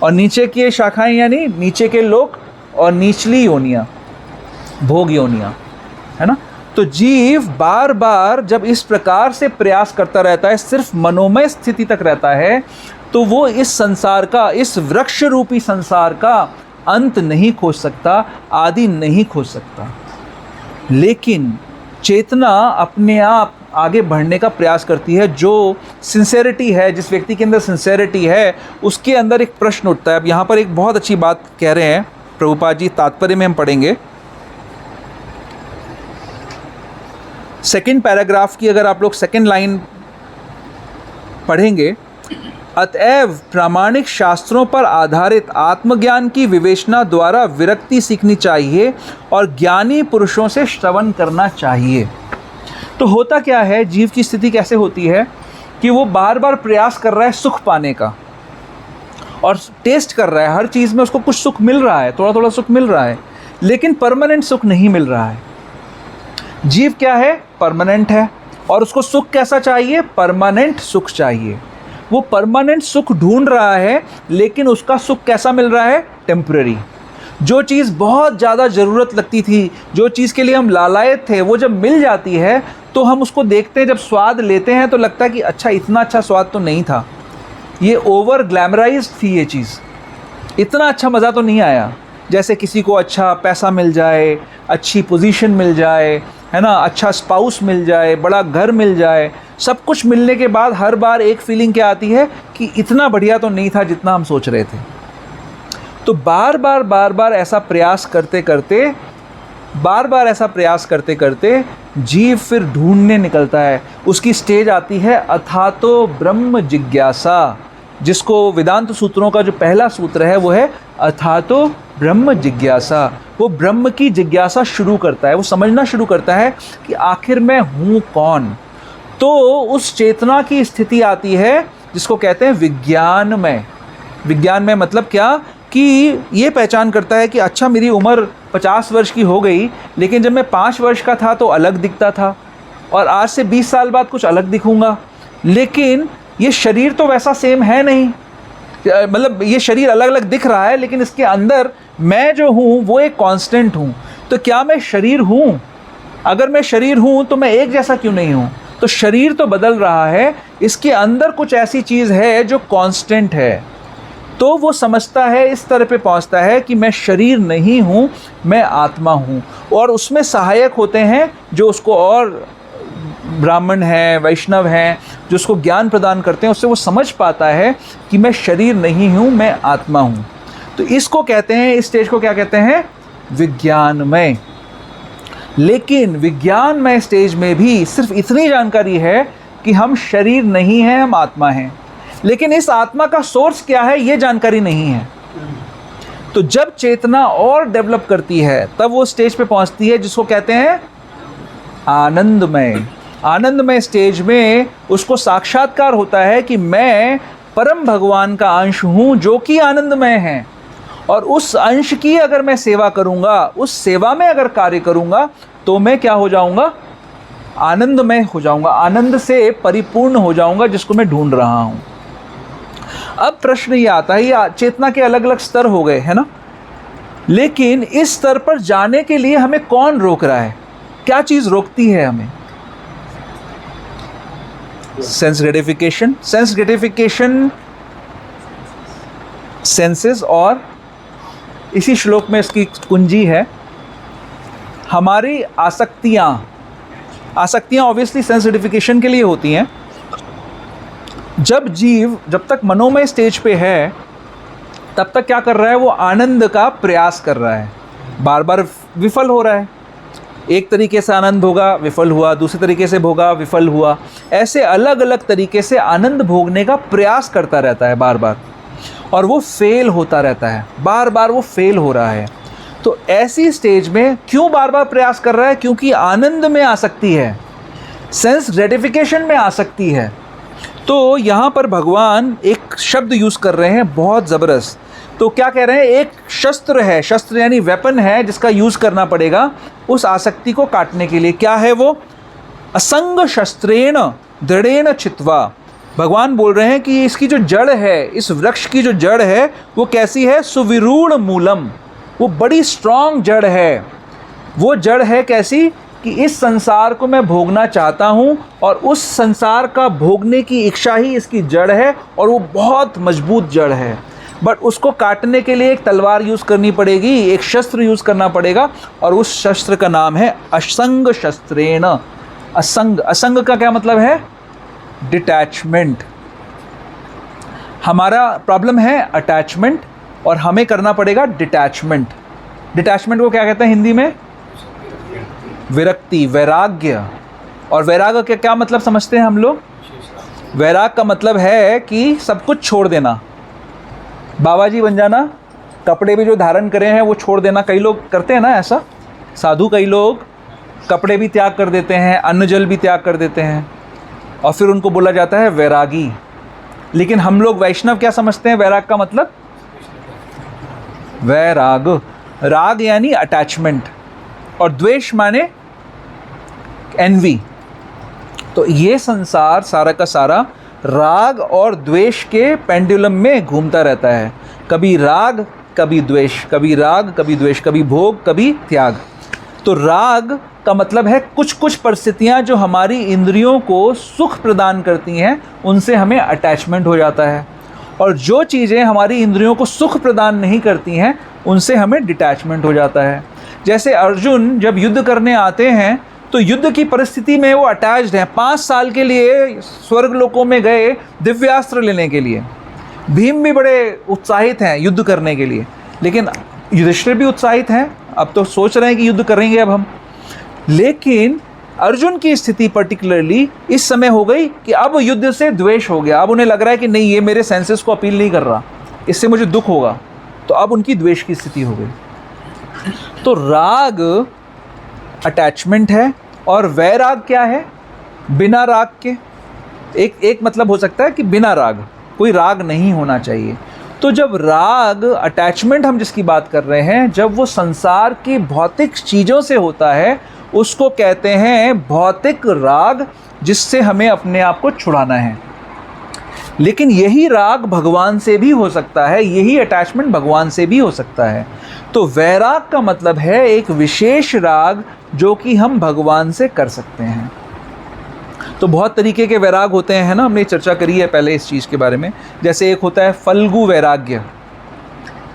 और नीचे की शाखाएं यानी नीचे के लोक और निचली योनियां, भोग योनियां, है ना। तो जीव बार बार जब इस प्रकार से प्रयास करता रहता है, सिर्फ मनोमय स्थिति तक रहता है, तो वो इस संसार का, इस वृक्ष रूपी संसार का अंत नहीं खोज सकता, आदि नहीं खोज सकता। लेकिन चेतना अपने आप आगे बढ़ने का प्रयास करती है। जो सिंसेरिटी है, जिस व्यक्ति के अंदर सिंसेरिटी है, उसके अंदर एक प्रश्न उठता है। अब यहाँ पर एक बहुत अच्छी बात कह रहे हैं प्रभुपाद जी, तात्पर्य में हम पढ़ेंगे। सेकंड पैराग्राफ की अगर आप लोग सेकंड लाइन पढ़ेंगे, अतएव प्रामाणिक शास्त्रों पर आधारित आत्मज्ञान की विवेचना द्वारा विरक्ति सीखनी चाहिए और ज्ञानी पुरुषों से श्रवण करना चाहिए। तो होता क्या है, जीव की स्थिति कैसे होती है कि वो बार बार प्रयास कर रहा है सुख पाने का और टेस्ट कर रहा है, हर चीज़ में उसको कुछ सुख मिल रहा है, थोड़ा थोड़ा सुख मिल रहा है, लेकिन परमानेंट सुख नहीं मिल रहा है। जीव क्या है? परमानेंट है। और उसको सुख कैसा चाहिए? परमानेंट सुख चाहिए। वो परमानेंट सुख ढूंढ रहा है, लेकिन उसका सुख कैसा मिल रहा है? टेम्पररी। जो चीज़ बहुत ज़्यादा ज़रूरत लगती थी, जो चीज़ के लिए हम लालायत थे, वो जब मिल जाती है तो हम उसको देखते हैं, जब स्वाद लेते हैं तो लगता है कि अच्छा, इतना अच्छा स्वाद तो नहीं था, ये ओवर ग्लैमराइज्ड थी ये चीज़, इतना अच्छा मज़ा तो नहीं आया। जैसे किसी को अच्छा पैसा मिल जाए, अच्छी पोजीशन मिल जाए, है ना, अच्छा स्पाउस मिल जाए, बड़ा घर मिल जाए, सब कुछ मिलने के बाद हर बार एक फीलिंग क्या आती है कि इतना बढ़िया तो नहीं था जितना हम सोच रहे थे। तो बार बार ऐसा प्रयास करते करते जीव फिर ढूंढने निकलता है। उसकी स्टेज आती है अथातो ब्रह्म जिज्ञासा, जिसको वेदांत सूत्रों का जो पहला सूत्र है वो है अथातो ब्रह्म जिज्ञासा। वो ब्रह्म की जिज्ञासा शुरू करता है, वो समझना शुरू करता है कि आखिर मैं हूँ कौन। तो उस चेतना की स्थिति आती है जिसको कहते हैं विज्ञानमय। विज्ञानमय मतलब क्या कि ये पहचान करता है कि अच्छा, मेरी उम्र 50 वर्ष की हो गई, लेकिन जब मैं 5 वर्ष का था तो अलग दिखता था, और आज से 20 साल बाद कुछ अलग दिखूंगा, लेकिन ये शरीर तो वैसा सेम है नहीं। मतलब ये शरीर अलग अलग दिख रहा है, लेकिन इसके अंदर मैं जो हूँ वो एक कांस्टेंट हूँ। तो क्या मैं शरीर हूँ? अगर मैं शरीर हूँ तो मैं एक जैसा क्यों नहीं हूँ? तो शरीर तो बदल रहा है, इसके अंदर कुछ ऐसी चीज़ है जो कांस्टेंट है। तो वो समझता है, इस तरह पे पहुंचता है कि मैं शरीर नहीं हूँ, मैं आत्मा हूँ। और उसमें सहायक होते हैं जो उसको, और ब्राह्मण हैं, वैष्णव हैं, जो उसको ज्ञान प्रदान करते हैं, उससे वो समझ पाता है कि मैं शरीर नहीं हूँ, मैं आत्मा हूँ। तो इसको कहते हैं, इस स्टेज को क्या कहते हैं? विज्ञानमय। लेकिन विज्ञानमय स्टेज में भी सिर्फ इतनी जानकारी है कि हम शरीर नहीं हैं, हम आत्मा हैं। लेकिन इस आत्मा का सोर्स क्या है, ये जानकारी नहीं है। तो जब चेतना और डेवलप करती है तब वो स्टेज पे पहुंचती है जिसको कहते हैं आनंदमय। आनंदमय स्टेज में उसको साक्षात्कार होता है कि मैं परम भगवान का अंश हूँ जो कि आनंदमय है, और उस अंश की अगर मैं सेवा करूँगा, उस सेवा में अगर कार्य करूँगा, तो मैं क्या हो जाऊँगा? आनंदमय हो जाऊँगा, आनंद से परिपूर्ण हो जाऊँगा, जिसको मैं ढूंढ रहा हूँ। अब प्रश्न ये आता है, ये चेतना के अलग अलग स्तर हो गए, है ना, लेकिन इस स्तर पर जाने के लिए हमें कौन रोक रहा है? क्या चीज़ रोकती है हमें? Sense gratification. Sense gratification, senses, और इसी श्लोक में इसकी कुंजी है हमारी आसक्तियाँ। आसक्तियाँ ऑब्वियसली सेंस ग्रेटिफिकेशन के लिए होती हैं। जब जीव, जब तक मनोमय स्टेज पे है, तब तक क्या कर रहा है, वो आनंद का प्रयास कर रहा है, बार बार विफल हो रहा है। एक तरीके से आनंद भोगा, विफल हुआ, दूसरे तरीके से भोगा, विफल हुआ, ऐसे अलग अलग तरीके से आनंद भोगने का प्रयास करता रहता है बार बार, और वो फेल होता रहता है, बार बार वो फेल हो रहा है। तो ऐसी स्टेज में क्यों बार बार प्रयास कर रहा है? क्योंकि आनंद में आसक्ति है, सेंस ग्रेटिफिकेशन में आसक्ति है। तो यहाँ पर भगवान एक शब्द यूज़ कर रहे हैं बहुत ज़बरदस्त। तो क्या कह रहे हैं, एक शस्त्र है, शस्त्र यानी वेपन है जिसका यूज़ करना पड़ेगा उस आसक्ति को काटने के लिए। क्या है वो? असंग शस्त्रेण दृढ़ेन छित्वा। भगवान बोल रहे हैं कि इसकी जो जड़ है, इस वृक्ष की जो जड़ है वो कैसी है? सुविरूढ़ मूलम, वो बड़ी स्ट्रॉन्ग जड़ है। वो जड़ है कैसी कि इस संसार को मैं भोगना चाहता हूँ और उस संसार का भोगने की इच्छा ही इसकी जड़ है, और वो बहुत मजबूत जड़ है। बट उसको काटने के लिए एक तलवार यूज़ करनी पड़ेगी, एक शस्त्र यूज़ करना पड़ेगा, और उस शस्त्र का नाम है असंग शस्त्रेण। असंग, असंग का क्या मतलब है? डिटैचमेंट। हमारा प्रॉब्लम है अटैचमेंट, और हमें करना पड़ेगा डिटैचमेंट। डिटैचमेंट को क्या कहते हैं हिंदी में? विरक्ति, वैराग्य। और वैराग्य का क्या मतलब समझते हैं हम लोग? वैराग का मतलब है कि सब कुछ छोड़ देना, बाबा जी बन जाना, कपड़े भी जो धारण करे हैं वो छोड़ देना। कई लोग करते हैं ना ऐसा, साधु कई लोग कपड़े भी त्याग कर देते हैं, अन्न जल भी त्याग कर देते हैं, और फिर उनको बोला जाता है वैरागी। लेकिन हम लोग वैष्णव क्या समझते हैं वैराग का मतलब? वैराग, राग यानी अटैचमेंट, और द्वेष माने एनवी। तो ये संसार सारा का सारा राग और द्वेष के पेंडुलम में घूमता रहता है। कभी राग कभी द्वेष, कभी राग कभी द्वेष, कभी भोग कभी त्याग। तो राग का मतलब है कुछ कुछ परिस्थितियाँ जो हमारी इंद्रियों को सुख प्रदान करती हैं, उनसे हमें अटैचमेंट हो जाता है, और जो चीज़ें हमारी इंद्रियों को सुख प्रदान नहीं करती हैं उनसे हमें डिटैचमेंट हो जाता है। जैसे अर्जुन जब युद्ध करने आते हैं तो युद्ध की परिस्थिति में वो अटैच्ड हैं। 5 साल के लिए स्वर्ग लोकों में गए दिव्यास्त्र लेने के लिए। भीम भी बड़े उत्साहित हैं युद्ध करने के लिए, लेकिन युधिष्ठिर भी उत्साहित हैं, अब तो सोच रहे हैं कि युद्ध करेंगे अब हम। लेकिन अर्जुन की स्थिति पर्टिकुलरली इस समय हो गई कि अब युद्ध से द्वेष हो गया। अब उन्हें लग रहा है कि नहीं, ये मेरे सेंसेस को अपील नहीं कर रहा, इससे मुझे दुख होगा, तो अब उनकी द्वेष की स्थिति हो गई। तो राग अटैचमेंट है, और वैराग क्या है? बिना राग के। एक मतलब हो सकता है कि बिना राग, कोई राग नहीं होना चाहिए। तो जब राग, अटैचमेंट हम जिसकी बात कर रहे हैं, जब वो संसार की भौतिक चीज़ों से होता है, उसको कहते हैं भौतिक राग, जिससे हमें अपने आप को छुड़ाना है। लेकिन यही राग भगवान से भी हो सकता है, यही अटैचमेंट भगवान से भी हो सकता है। तो वैराग का मतलब है एक विशेष राग जो कि हम भगवान से कर सकते हैं। तो बहुत तरीके के वैराग होते हैं ना, हमने चर्चा करी है पहले इस चीज़ के बारे में। जैसे एक होता है फल्गु वैराग्य,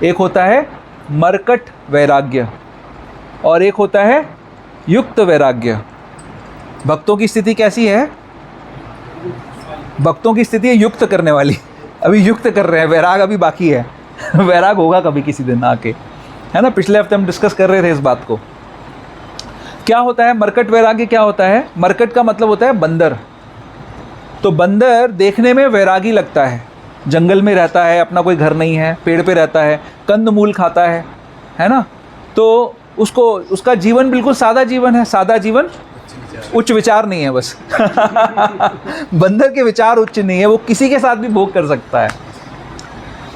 एक होता है मरकट वैराग्य, और एक होता है युक्त वैराग्य। भक्तों की स्थिति कैसी है? भक्तों की स्थिति है युक्त करने वाली। अभी युक्त कर रहे हैं, वैराग अभी बाकी है। वैराग होगा कभी किसी दिन आके, है ना। पिछले हफ्ते हम डिस्कस कर रहे थे इस बात को। क्या होता है मरकट वैराग्य? क्या होता है? मरकट का मतलब होता है बंदर। तो बंदर देखने में वैरागी लगता है, जंगल में रहता है, अपना कोई घर नहीं है, पेड़ पे रहता है, कंद मूल खाता है ना। तो उसको, उसका जीवन बिल्कुल सादा जीवन है। सादा जीवन, उच्च विचार नहीं है बस। बंदर के विचार उच्च नहीं है, वो किसी के साथ भी भोग कर सकता है।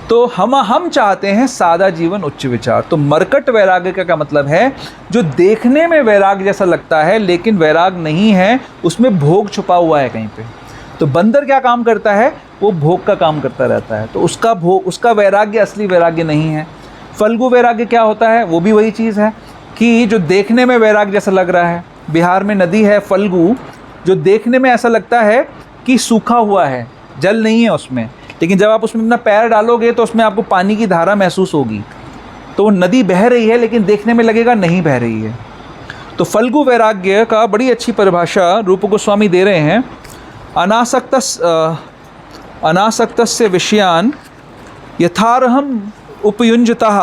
तो हम चाहते हैं सादा जीवन, उच्च विचार। तो मरकट वैराग्य का क्या मतलब है? जो देखने में वैराग जैसा लगता है लेकिन वैराग नहीं है, उसमें भोग छुपा हुआ है कहीं पे। तो बंदर क्या काम करता है? वो भोग का काम करता रहता है, तो उसका भोग, उसका वैराग्य असली वैराग्य नहीं है। फल्गु वैराग्य क्या होता है? वो भी वही चीज़ है कि जो देखने में वैराग जैसा लग रहा है। बिहार में नदी है फल्गु, जो देखने में ऐसा लगता है कि सूखा हुआ है, जल नहीं है उसमें, लेकिन जब आप उसमें अपना पैर डालोगे तो उसमें आपको पानी की धारा महसूस होगी। तो वो नदी बह रही है लेकिन देखने में लगेगा नहीं बह रही है। तो फल्गु वैराग्य का बड़ी अच्छी परिभाषा रूप गोस्वामी दे रहे हैं। अनासक्तस्य विषयान यथारहम उपयुञ्जतः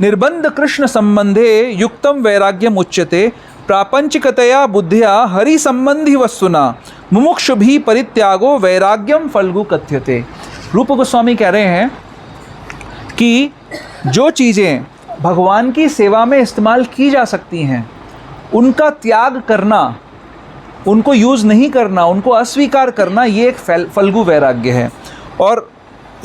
निर्बंध कृष्ण संबंधे युक्तं वैराग्यम उच्यते प्रापंचिकतया बुद्धिया हरि संबंधी वस्तुना मुमुक्षुभि परित्यागो वैराग्यम फल्गु कथ्यते। रूप गोस्वामी कह रहे हैं कि जो चीज़ें भगवान की सेवा में इस्तेमाल की जा सकती हैं उनका त्याग करना, उनको यूज़ नहीं करना, उनको अस्वीकार करना, ये एक फल्गु वैराग्य है। और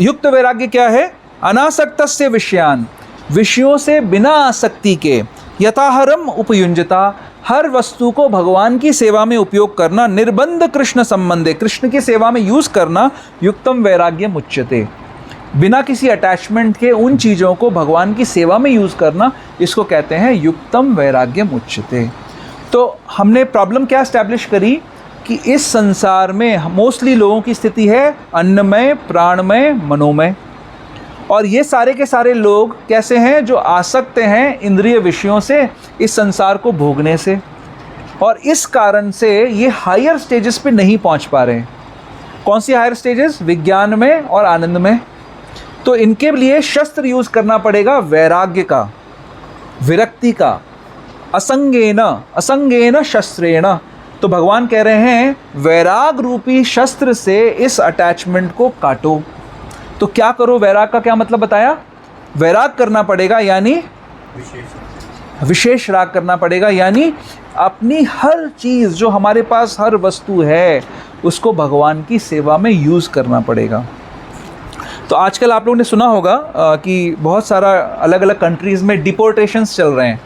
युक्त वैराग्य क्या है? अनासक्तस्य विषयान, विषयों से बिना आसक्ति के, यथाहरम उपयुञ्जता, हर वस्तु को भगवान की सेवा में उपयोग करना, निर्बंध कृष्ण संबंधे, कृष्ण की सेवा में यूज़ करना, युक्तम वैराग्यम उच्यते, बिना किसी अटैचमेंट के उन चीज़ों को भगवान की सेवा में यूज़ करना, इसको कहते हैं युक्तम वैराग्यम उच्यते। तो हमने प्रॉब्लम क्या एस्टैब्लिश करी कि इस संसार में मोस्टली लोगों की स्थिति है अन्नमय, प्राणमय, मनोमय। और ये सारे के सारे लोग कैसे हैं? जो आसक्त हैं इंद्रिय विषयों से, इस संसार को भोगने से, और इस कारण से ये हायर स्टेजेस पे नहीं पहुंच पा रहे हैं। कौन सी हायर स्टेजेस? विज्ञान में और आनंद में। तो इनके लिए शस्त्र यूज़ करना पड़ेगा, वैराग्य का, विरक्ति का, असंगेन शस्त्रेण। तो भगवान कह रहे हैं वैराग रूपी शस्त्र से इस अटैचमेंट को काटो। तो क्या करो? वैराग का क्या मतलब बताया? वैराग करना पड़ेगा, यानी विशेष राग करना पड़ेगा, यानी अपनी हर चीज़ जो हमारे पास हर वस्तु है उसको भगवान की सेवा में यूज़ करना पड़ेगा। तो आजकल आप लोगों ने सुना होगा कि बहुत सारा अलग अलग कंट्रीज़ में डिपोर्टेशंस चल रहे हैं,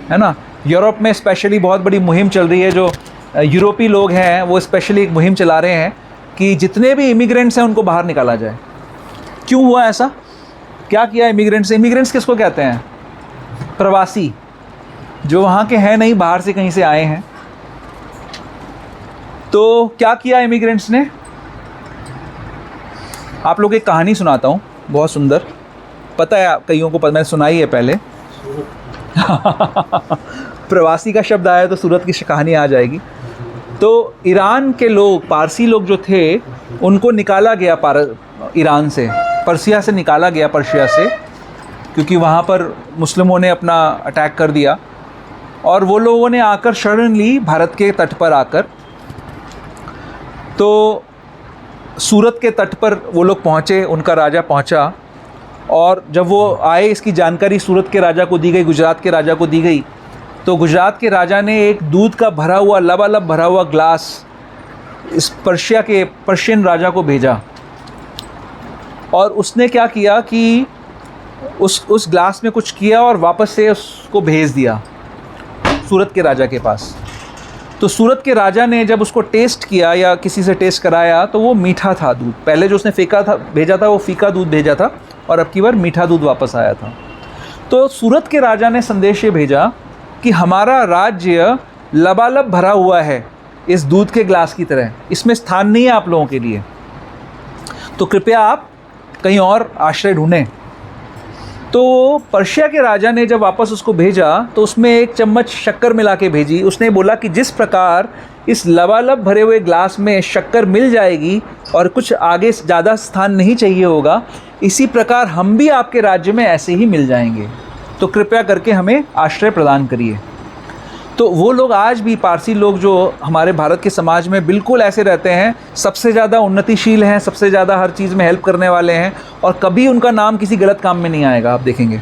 है ना। यूरोप में स्पेशली बहुत बड़ी मुहिम चल रही है। जो यूरोपीय लोग हैं वो स्पेशली एक मुहिम चला रहे हैं कि जितने भी इमिग्रेंट्स हैं उनको बाहर निकाला जाए। क्यों हुआ ऐसा? क्या किया इमिग्रेंट्स? इमिग्रेंट्स किसको कहते हैं? प्रवासी, जो वहाँ के हैं नहीं, बाहर से कहीं से आए हैं। तो क्या किया इमिग्रेंट्स ने? आप लोग एक कहानी सुनाता हूँ, बहुत सुंदर, पता है कईयों को, मैंने सुनाई है पहले। प्रवासी का शब्द आया तो सूरत की कहानी आ जाएगी। तो ईरान के लोग, पारसी लोग जो थे, उनको निकाला गया ईरान से, पर्सिया से निकाला गया, पर्शिया से, क्योंकि वहाँ पर मुस्लिमों ने अपना अटैक कर दिया। और वो लोगों ने आकर शरण ली भारत के तट पर आकर। तो सूरत के तट पर वो लोग पहुँचे, उनका राजा पहुँचा, और जब वो आए इसकी जानकारी सूरत के राजा को दी गई, गुजरात के राजा को दी गई। तो गुजरात के राजा ने एक दूध का भरा हुआ, लबालब भरा हुआ ग्लास इस पर्शियन राजा को भेजा। और उसने क्या किया कि उस ग्लास में कुछ किया और वापस से उसको भेज दिया सूरत के राजा के पास। तो सूरत के राजा ने जब उसको टेस्ट किया या किसी से टेस्ट कराया तो वो मीठा था दूध। पहले जो उसने भेजा था वो फीका दूध भेजा था, और अब की बार मीठा दूध वापस आया था। तो सूरत के राजा ने संदेश ये भेजा कि हमारा राज्य लबालब भरा हुआ है इस दूध के ग्लास की तरह, इसमें स्थान नहीं है आप लोगों के लिए, तो कृपया आप कहीं और आश्रय ढूंढें। तो पर्शिया के राजा ने जब वापस उसको भेजा तो उसमें 1 चम्मच शक्कर मिला के भेजी। उसने बोला कि जिस प्रकार इस लबालब भरे हुए ग्लास में शक्कर मिल जाएगी और कुछ आगे ज़्यादा स्थान नहीं चाहिए होगा, इसी प्रकार हम भी आपके राज्य में ऐसे ही मिल जाएंगे, तो कृपया करके हमें आश्रय प्रदान करिए। तो वो लोग आज भी, पारसी लोग जो हमारे भारत के समाज में बिल्कुल ऐसे रहते हैं, सबसे ज़्यादा उन्नतिशील हैं, सबसे ज़्यादा हर चीज़ में हेल्प करने वाले हैं, और कभी उनका नाम किसी गलत काम में नहीं आएगा, आप देखेंगे,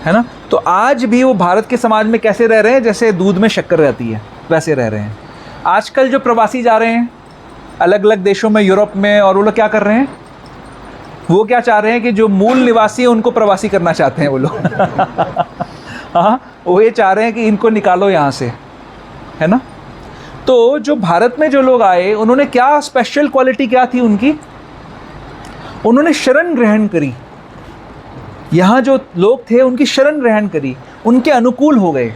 है ना। तो आज भी वो भारत के समाज में कैसे रह रहे हैं? जैसे दूध में शक्कर रहती है वैसे रह रहे हैं। आजकल जो प्रवासी जा रहे हैं अलग अलग देशों में, यूरोप में, और वो लोग क्या कर रहे हैं? वो क्या चाह रहे हैं कि जो मूल निवासी है उनको प्रवासी करना चाहते हैं वो लोग। हाँ, वो ये चाह रहे हैं कि इनको निकालो यहाँ से, है ना। तो जो भारत में जो लोग आए, उन्होंने क्या स्पेशल क्वालिटी क्या थी उनकी? उन्होंने शरण ग्रहण करी। यहाँ जो लोग थे उनकी शरण ग्रहण करी, उनके अनुकूल हो गए।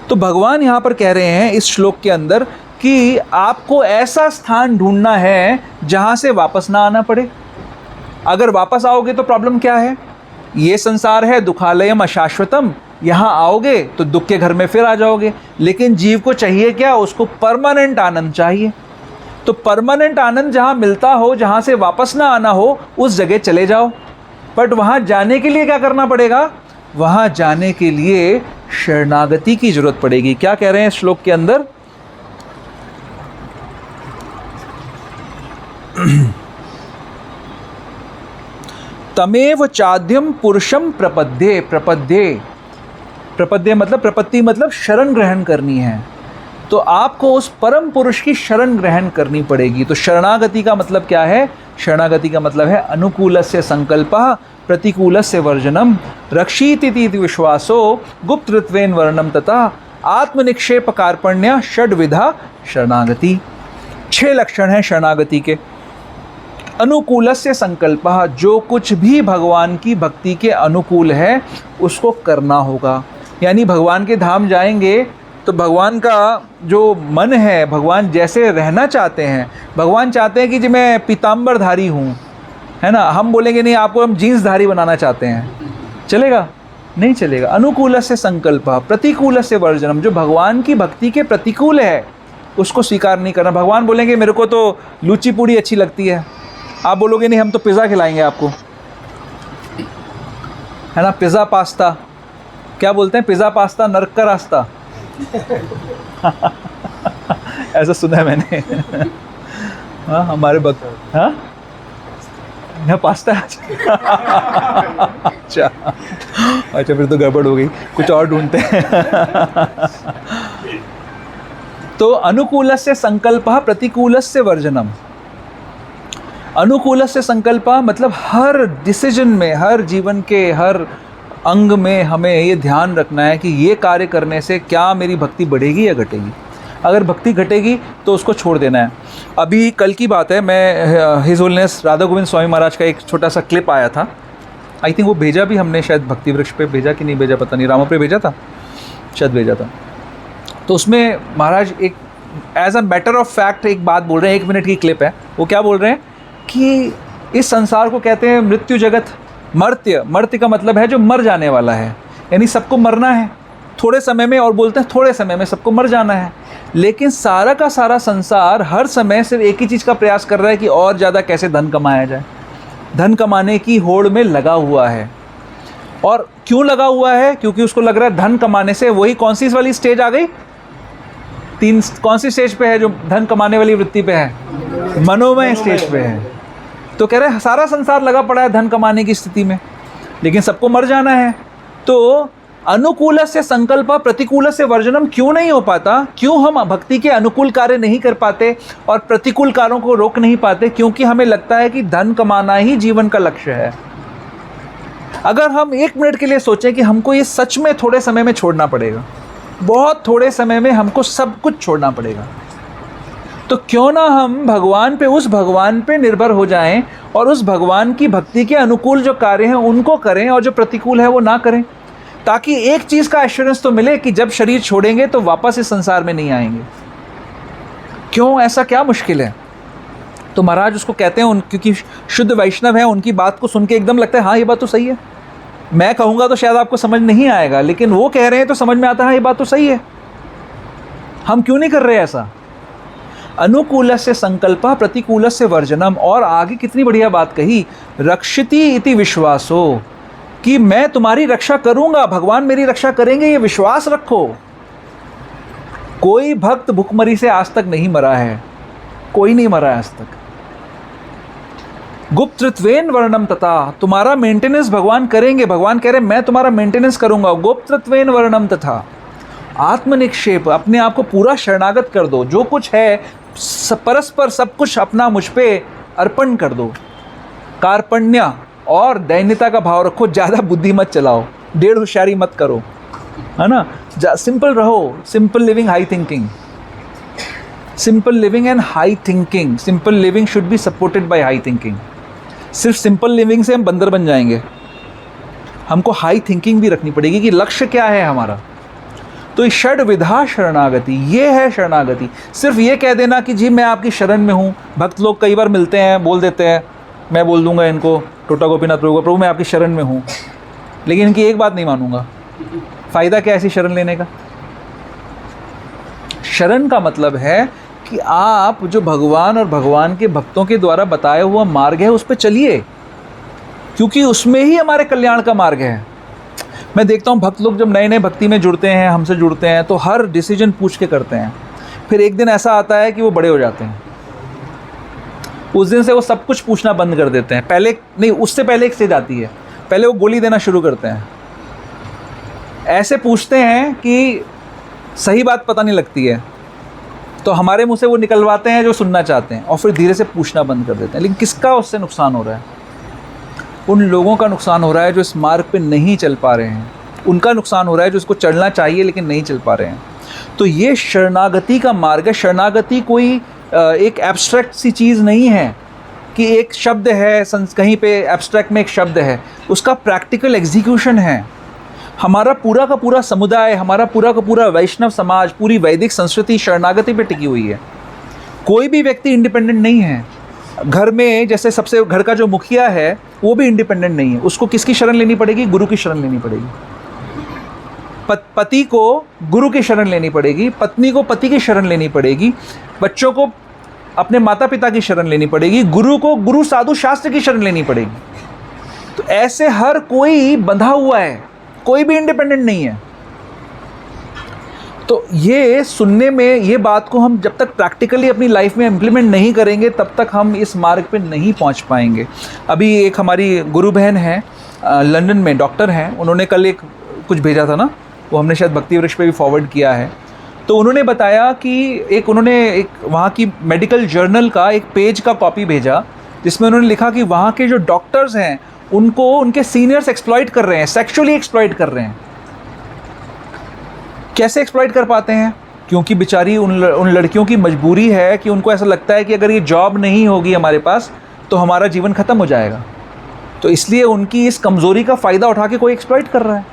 तो भगवान यहाँ पर कह रहे हैं इस श्लोक के अंदर कि आपको ऐसा स्थान ढूंढना है जहाँ से वापस ना आना पड़े। अगर वापस आओगे तो प्रॉब्लम क्या है? ये संसार है दुखालयम अशाश्वतम, यहाँ आओगे तो दुख के घर में फिर आ जाओगे। लेकिन जीव को चाहिए क्या? उसको परमानेंट आनंद चाहिए। तो परमानेंट आनंद जहाँ मिलता हो, जहाँ से वापस ना आना हो, उस जगह चले जाओ। बट वहाँ जाने के लिए क्या करना पड़ेगा? वहाँ जाने के लिए शरणागति की जरूरत पड़ेगी। क्या कह रहे हैं श्लोक के अंदर? तमेव चाद्यम पुरुषम प्रपद्ये। प्रपद्ये, प्रपद्ये मतलब प्रपत्ति मतलब शरण ग्रहण करनी है। तो आपको उस परम पुरुष की शरण ग्रहण करनी पड़ेगी। तो शरणागति का मतलब क्या है? शरणागति का मतलब है अनुकूलस्य संकल्पः प्रतिकूलस्य वर्जनम, रक्षीति विश्वासो गुप्तृत्वेन वर्णम तथा आत्मनिक्षेप कार्पण्य षड्विधा शरणागति। 6 लक्षण हैं शरणागति के। अनुकूलस्य संकल्पः, जो कुछ भी भगवान की भक्ति के अनुकूल है उसको करना होगा। यानी भगवान के धाम जाएंगे तो भगवान का जो मन है, भगवान जैसे रहना चाहते हैं, भगवान चाहते हैं कि जी मैं पीताम्बरधारी हूँ, है ना। हम बोलेंगे नहीं, आपको हम जीन्सधारी बनाना चाहते हैं, चलेगा? नहीं चलेगा। अनुकूलस्य संकल्पः प्रतिकूलस्य वर्जनम, जो भगवान की भक्ति के प्रतिकूल है उसको स्वीकार नहीं करना। भगवान बोलेंगे मेरे को तो लूची पूड़ी अच्छी लगती है, आप बोलोगे नहीं हम तो पिज़्ज़ा खिलाएंगे आपको, है ना। पिज़्ज़ा पास्ता, क्या बोलते हैं? पिज़्ज़ा पास्ता नरक का रास्ता। ऐसा सुना है मैंने। हाँ, हमारे भक्त, हाँ यहाँ पास्ता। अच्छा अच्छा, फिर तो गड़बड़ हो गई, कुछ और ढूंढते हैं। तो अनुकूलस्य संकल्पः प्रतिकूलस्य वर्जनम। अनुकूलस्य संकल्पः मतलब हर डिसीजन में, हर जीवन के हर अंग में हमें ये ध्यान रखना है कि ये कार्य करने से क्या मेरी भक्ति बढ़ेगी या घटेगी। अगर भक्ति घटेगी तो उसको छोड़ देना है। अभी कल की बात है, मैं हिज होलिनेस राधा गोविंद स्वामी महाराज का एक छोटा सा क्लिप आया था। आई थिंक वो भेजा भी हमने, शायद भक्ति वृक्ष पे भेजा कि नहीं भेजा पता नहीं, रामा पे भेजा था, शायद भेजा था। तो उसमें महाराज एक as a matter of fact एक बात बोल रहे हैं, 1 मिनट की क्लिप है। वो क्या बोल रहे हैं कि इस संसार को कहते हैं मृत्यु जगत। मर्त्य, मर्त्य का मतलब है जो मर जाने वाला है, यानी सबको मरना है थोड़े समय में, और बोलते हैं थोड़े समय में सबको मर जाना है। लेकिन सारा का सारा संसार हर समय सिर्फ एक ही चीज़ का प्रयास कर रहा है कि और ज़्यादा कैसे धन कमाया जाए। धन कमाने की होड़ में लगा हुआ है। और क्यों लगा हुआ है? क्योंकि उसको लग रहा है धन कमाने से, वही कौन सी वाली स्टेज आ गई, 3 कौन सी स्टेज पे है जो धन कमाने वाली वृत्ति पे है? मनोमय स्टेज पे है। तो कह रहे हैं सारा संसार लगा पड़ा है धन कमाने की स्थिति में, लेकिन सबको मर जाना है। तो अनुकूलस्य संकल्प प्रतिकूलस्य वर्जनम क्यों नहीं हो पाता? क्यों हम भक्ति के अनुकूल कार्य नहीं कर पाते और प्रतिकूल कार्यों को रोक नहीं पाते? क्योंकि हमें लगता है कि धन कमाना ही जीवन का लक्ष्य है। अगर हम 1 मिनट के लिए सोचें कि हमको ये सच में थोड़े समय में छोड़ना पड़ेगा, बहुत थोड़े समय में हमको सब कुछ छोड़ना पड़ेगा, तो क्यों ना हम भगवान पे, उस भगवान पे निर्भर हो जाएं और उस भगवान की भक्ति के अनुकूल जो कार्य हैं उनको करें और जो प्रतिकूल है वो ना करें, ताकि एक चीज़ का एश्योरेंस तो मिले कि जब शरीर छोड़ेंगे तो वापस इस संसार में नहीं आएंगे। क्यों, ऐसा क्या मुश्किल है? तो महाराज उसको कहते हैं, क्योंकि शुद्ध वैष्णव है, उनकी बात को सुन के एकदम लगता है हाँ ये बात तो सही है। मैं कहूँगा तो शायद आपको समझ नहीं आएगा, लेकिन वो कह रहे हैं तो समझ में आता है, हाँ ये बात तो सही है। हम क्यों नहीं कर रहे ऐसा? अनुकूलस्य संकल्प प्रतिकूलस्य वर्जनम। और आगे कितनी बढ़िया बात कही, रक्षिति इति विश्वासो, कि मैं तुम्हारी रक्षा करूंगा, भगवान मेरी रक्षा करेंगे, ये विश्वास रखो। कोई भक्त भुखमरी से आज तक नहीं मरा है, कोई नहीं मरा है आज तक। गुप्तत्वेन वर्णम तथा, तुम्हारा मेंटेनेंस भगवान करेंगे। भगवान कह रहे मैं तुम्हारा मेंटेनेंस करूंगा। गुप्तत्वेन वर्णम तथा आत्मनिक्षेप, अपने आप को पूरा शरणागत कर दो, जो कुछ है परस्पर सब कुछ अपना मुझ पे अर्पण कर दो। कार्पण्य, और दैन्यता का भाव रखो, ज़्यादा बुद्धि मत चलाओ, डेढ़ होशियारी मत करो, है ना। सिंपल रहो, simple living high thinking, simple living and high thinking. Simple living should be supported by high thinking. सिर्फ सिंपल लिविंग से हम बंदर बन जाएंगे, हमको हाई थिंकिंग भी रखनी पड़ेगी कि लक्ष्य क्या है हमारा। तो षड्विधा शरणागति, ये है शरणागति। सिर्फ ये कह देना कि जी मैं आपकी शरण में हूँ। भक्त लोग कई बार मिलते हैं, बोल देते हैं, मैं बोल दूंगा इनको, टोटा गोपीनाथ प्रभु, प्रभु मैं आपकी शरण में हूँ, लेकिन इनकी एक बात नहीं मानूंगा। फ़ायदा क्या ऐसी शरण लेने का? शरण का मतलब है कि आप जो भगवान और भगवान के भक्तों के द्वारा बताया हुआ मार्ग है उस पर चलिए। क्योंकि उसमें ही हमारे कल्याण का मार्ग है। मैं देखता हूँ भक्त लोग जब नए नए भक्ति में जुड़ते हैं, हमसे जुड़ते हैं, तो हर डिसीजन पूछ के करते हैं। फिर एक दिन ऐसा आता है कि वो बड़े हो जाते हैं, उस दिन से वो सब कुछ पूछना बंद कर देते हैं। पहले नहीं, उससे पहले एक स्टेज आती है, पहले वो गोली देना शुरू करते हैं। ऐसे पूछते हैं कि सही बात पता नहीं लगती है, तो हमारे मुंह से वो निकलवाते हैं जो सुनना चाहते हैं, और फिर धीरे से पूछना बंद कर देते हैं। लेकिन किसका उससे नुकसान हो रहा है? उन लोगों का नुकसान हो रहा है जो इस मार्ग पे नहीं चल पा रहे हैं। उनका नुकसान हो रहा है जो इसको चढ़ना चाहिए लेकिन नहीं चल पा रहे हैं। तो ये शरणागति का मार्ग है। शरणागति कोई एक एब्स्ट्रैक्ट सी चीज़ नहीं है कि एक शब्द है, कहीं पे एब्स्ट्रैक्ट में एक शब्द है, उसका प्रैक्टिकल एग्जीक्यूशन है। हमारा पूरा का पूरा समुदाय, हमारा पूरा का पूरा वैष्णव समाज, पूरी वैदिक संस्कृति शरणागति पे टिकी हुई है। कोई भी व्यक्ति इंडिपेंडेंट नहीं है। घर में जैसे सबसे घर का जो मुखिया है वो भी इंडिपेंडेंट नहीं है, उसको किसकी शरण लेनी पड़ेगी? गुरु की शरण लेनी पड़ेगी। पति को गुरु की शरण लेनी पड़ेगी, पत्नी को पति की शरण लेनी पड़ेगी, बच्चों को अपने माता पिता की शरण लेनी पड़ेगी, गुरु को गुरु साधु शास्त्र की शरण लेनी पड़ेगी। तो ऐसे हर कोई बंधा हुआ है, कोई भी इंडिपेंडेंट नहीं है। तो ये सुनने में, ये बात को हम जब तक प्रैक्टिकली अपनी लाइफ में इम्प्लीमेंट नहीं करेंगे तब तक हम इस मार्ग पे नहीं पहुंच पाएंगे। अभी एक हमारी गुरु बहन है, लंदन में डॉक्टर हैं, उन्होंने कल एक कुछ भेजा था ना, वो हमने शायद भक्ति वृक्ष पे भी फॉरवर्ड किया है। तो उन्होंने बताया कि उन्होंने एक वहाँ की मेडिकल जर्नल का एक पेज का कॉपी भेजा, जिसमें उन्होंने लिखा कि वहाँ के जो डॉक्टर्स हैं उनको उनके सीनियर्स एक्सप्लॉइट कर रहे हैं, सेक्सुअली एक्सप्लॉइट कर रहे हैं। कैसे एक्सप्लॉइट कर पाते हैं? क्योंकि बेचारी उन लड़कियों की मजबूरी है कि उनको ऐसा लगता है कि अगर ये जॉब नहीं होगी हमारे पास तो हमारा जीवन ख़त्म हो जाएगा। तो इसलिए उनकी इस कमज़ोरी का फ़ायदा उठा के कोई एक्सप्लॉइट कर रहा है।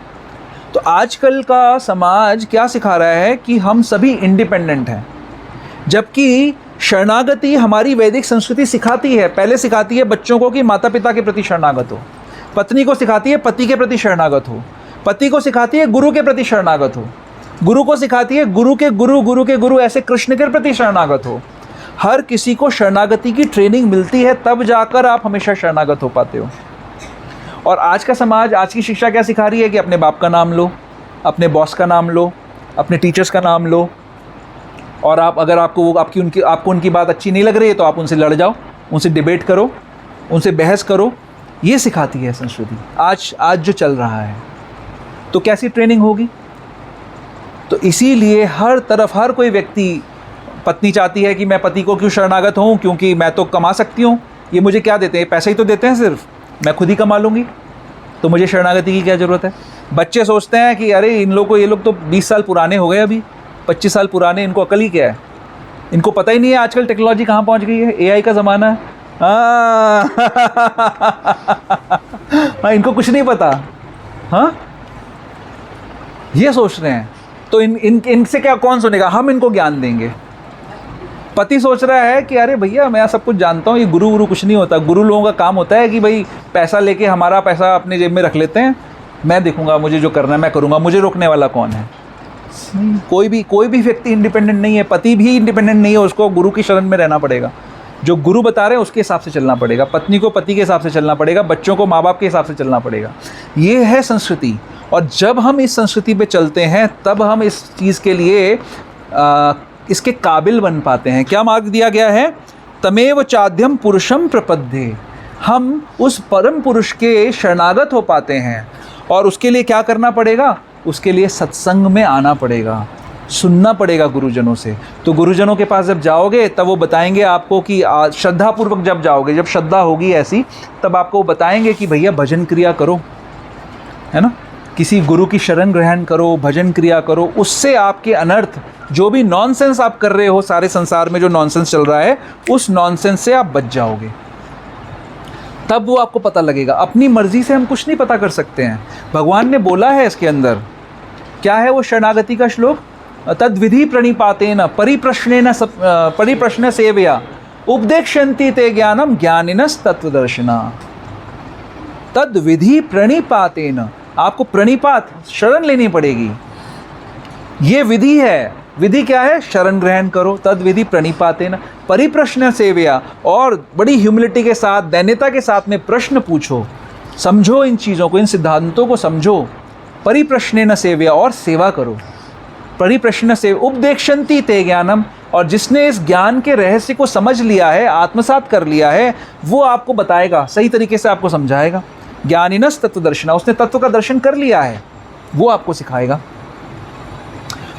तो आजकल का समाज क्या सिखा रहा है कि हम सभी इंडिपेंडेंट हैं, जबकि शरणागति हमारी वैदिक संस्कृति सिखाती है। पहले सिखाती है बच्चों को कि माता पिता के प्रति शरणागत हो, पत्नी को सिखाती है पति के प्रति शरणागत हो, पति को सिखाती है गुरु के प्रति शरणागत हो, गुरु को सिखाती है गुरु के गुरु ऐसे कृष्ण के प्रति शरणागत हो। हर किसी को शरणागति की ट्रेनिंग मिलती है, तब जाकर आप हमेशा शरणागत हो पाते हो। और आज का समाज, आज की शिक्षा क्या सिखा रही है कि अपने बाप का नाम लो, अपने बॉस का नाम लो, अपने टीचर्स का नाम लो, और आप अगर आपको उनकी बात अच्छी नहीं लग रही है तो आप उनसे लड़ जाओ, उनसे डिबेट करो, उनसे बहस करो। ये सिखाती है संस्कृति आज जो चल रहा है। तो कैसी ट्रेनिंग होगी? तो इसीलिए हर तरफ हर कोई व्यक्ति, पत्नी चाहती है कि मैं पति को क्यों शरणागत हूँ, क्योंकि मैं तो कमा सकती हूँ, ये मुझे क्या देते हैं? पैसे ही तो देते हैं, सिर्फ मैं खुद ही कमा लूँगी, तो मुझे शरणागति की क्या ज़रूरत है? बच्चे सोचते हैं कि अरे इन लोग को, ये लोग तो 20 साल पुराने हो गए, अभी 25 साल पुराने, इनको अकल ही क्या है? इनको पता ही नहीं है आजकल टेक्नोलॉजी कहाँ पहुँच गई है, AI का ज़माना है। हाँ, इनको कुछ नहीं पता। हाँ, ये सोच रहे हैं। तो इनसे क्या कौन सुनेगा? हम इनको ज्ञान देंगे। पति सोच रहा है कि अरे भैया मैं सब कुछ जानता हूँ, ये गुरु कुछ नहीं होता। गुरु लोगों का काम होता है कि भाई पैसा लेके हमारा पैसा अपने जेब में रख लेते हैं, मैं देखूंगा, मुझे जो करना है मैं करूँगा, मुझे रोकने वाला कौन है? कोई भी व्यक्ति इंडिपेंडेंट नहीं है। पति भी इंडिपेंडेंट नहीं है, उसको गुरु की शरण में रहना पड़ेगा। जो गुरु बता रहे हैं उसके हिसाब से चलना पड़ेगा, पत्नी को पति के हिसाब से चलना पड़ेगा, बच्चों को माँ बाप के हिसाब से चलना पड़ेगा। ये है संस्कृति। और जब हम इस संस्कृति पे चलते हैं तब हम इस चीज़ के लिए इसके काबिल बन पाते हैं। क्या मार्ग दिया गया है? तमेव चाद्यम पुरुषम प्रपद्ये। हम उस परम पुरुष के शरणागत हो पाते हैं। और उसके लिए क्या करना पड़ेगा? उसके लिए सत्संग में आना पड़ेगा, सुनना पड़ेगा गुरुजनों से। तो गुरुजनों के पास जब जाओगे तब वो बताएंगे आपको कि श्रद्धापूर्वक जब जाओगे, जब श्रद्धा होगी ऐसी, तब आपको बताएंगे कि भैया भजन क्रिया करो, है ना, किसी गुरु की शरण ग्रहण करो, भजन क्रिया करो। उससे आपके अनर्थ, जो भी नॉनसेंस आप कर रहे हो, सारे संसार में जो नॉनसेंस चल रहा है, उस नॉनसेंस से आप बच जाओगे। तब वो आपको पता लगेगा। अपनी मर्जी से हम कुछ नहीं पता कर सकते हैं। भगवान ने बोला है इसके अंदर, क्या है वो शरणागति का श्लोक? तद्विधि प्रणिपातेन परिप्रश्न सेवया उपदेक्षन्ति ते ज्ञानम ज्ञानिनस् तत्वदर्शिना। तद्विधि प्रणिपातेन, आपको प्रणिपात शरण लेनी पड़ेगी। ये विधि है। विधि क्या है? शरण ग्रहण करो। तद विधि प्रणिपातेन परिप्रश्न सेवया, और बड़ी ह्यूमिलिटी के साथ, दैन्यता के साथ में प्रश्न पूछो। समझो इन चीज़ों को, इन सिद्धांतों को समझो। परिप्रश्नेन सेव्या, और सेवा करो। परिप्रश्न से उपदेक्षन्ति ते ज्ञानम, और जिसने इस ज्ञान के रहस्य को समझ लिया है, आत्मसात कर लिया है, वो आपको बताएगा, सही तरीके से आपको समझाएगा। ज्ञानिनस तत्व दर्शना, उसने तत्व का दर्शन कर लिया है, वो आपको सिखाएगा।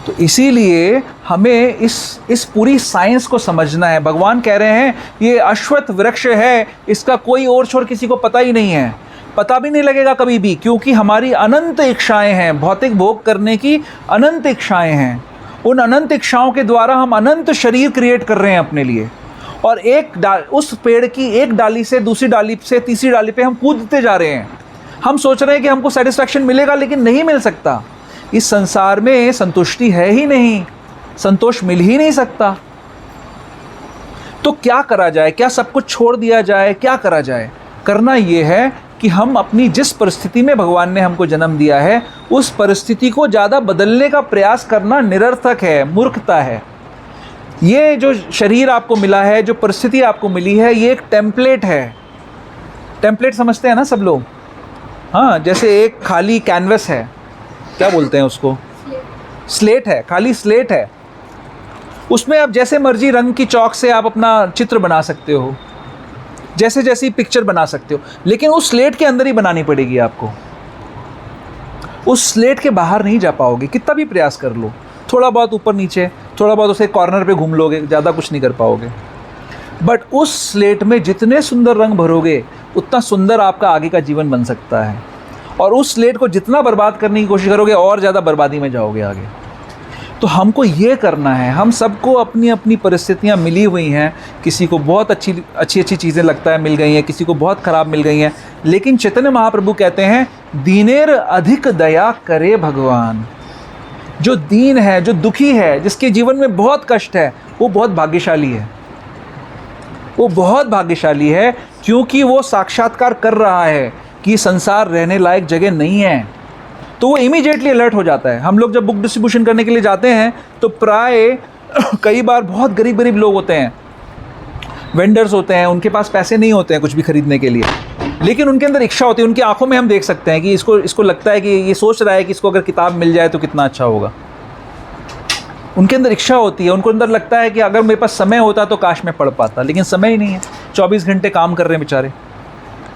तो इसीलिए हमें इस पूरी साइंस को समझना है। भगवान कह रहे हैं ये अश्वत्थ वृक्ष है, इसका कोई और छोर किसी को पता ही नहीं है, पता भी नहीं लगेगा कभी भी, क्योंकि हमारी अनंत इच्छाएं हैं, भौतिक भोग करने की अनंत इच्छाएं हैं। उन अनंत इच्छाओं के द्वारा हम अनंत शरीर क्रिएट कर रहे हैं अपने लिए, और उस पेड़ की एक डाली से दूसरी डाली से तीसरी डाली पे हम कूदते जा रहे हैं। हम सोच रहे हैं कि हमको सेटिस्फैक्शन मिलेगा, लेकिन नहीं मिल सकता। इस संसार में संतुष्टि है ही नहीं, संतोष मिल ही नहीं सकता। तो क्या करा जाए? क्या सब कुछ छोड़ दिया जाए? क्या करा जाए? करना ये है कि हम अपनी जिस परिस्थिति में भगवान ने हमको जन्म दिया है, उस परिस्थिति को ज़्यादा बदलने का प्रयास करना निरर्थक है, मूर्खता है। ये जो शरीर आपको मिला है, जो परिस्थिति आपको मिली है, ये एक टेम्पलेट है। टेम्पलेट समझते हैं ना सब लोग? हाँ, जैसे एक खाली कैनवस है, क्या बोलते हैं उसको? स्लेट है, खाली स्लेट है। उसमें आप जैसे मर्जी रंग की चौक से आप अपना चित्र बना सकते हो, जैसे जैसी पिक्चर बना सकते हो, लेकिन उस स्लेट के अंदर ही बनानी पड़ेगी आपको। उस स्लेट के बाहर नहीं जा पाओगे, कितना भी प्रयास कर लो। थोड़ा बहुत ऊपर नीचे, थोड़ा बहुत उसे कॉर्नर पे घूम लोगे, ज़्यादा कुछ नहीं कर पाओगे। बट उस स्लेट में जितने सुंदर रंग भरोगे, उतना सुंदर आपका आगे का जीवन बन सकता है। और उस स्लेट को जितना बर्बाद करने की कोशिश करोगे, और ज़्यादा बर्बादी में जाओगे आगे। तो हमको ये करना है। हम सबको अपनी अपनी परिस्थितियाँ मिली हुई हैं। किसी को बहुत अच्छी चीज़ें लगता है मिल गई हैं, किसी को बहुत ख़राब मिल गई हैं, लेकिन चैतन्य महाप्रभु कहते हैं दीनेर अधिक दया करे भगवान। जो दीन है, जो दुखी है, जिसके जीवन में बहुत कष्ट है, वो बहुत भाग्यशाली है। वो बहुत भाग्यशाली है, क्योंकि वो साक्षात्कार कर रहा है कि संसार रहने लायक जगह नहीं है। तो वो इमीडिएटली अलर्ट हो जाता है। हम लोग जब बुक डिस्ट्रीब्यूशन करने के लिए जाते हैं, तो प्राय कई बार बहुत गरीब लोग होते हैं, वेंडर्स होते हैं, उनके पास पैसे नहीं होते हैं कुछ भी खरीदने के लिए, लेकिन उनके अंदर इच्छा होती है। उनकी आंखों में हम देख सकते हैं कि इसको लगता है कि ये सोच रहा है कि इसको अगर किताब मिल जाए तो कितना अच्छा होगा। उनके अंदर इच्छा होती है, उनको अंदर लगता है कि अगर मेरे पास समय होता तो काश मैं पढ़ पाता, लेकिन समय ही नहीं है। 24 घंटे काम कर रहे हैं बेचारे।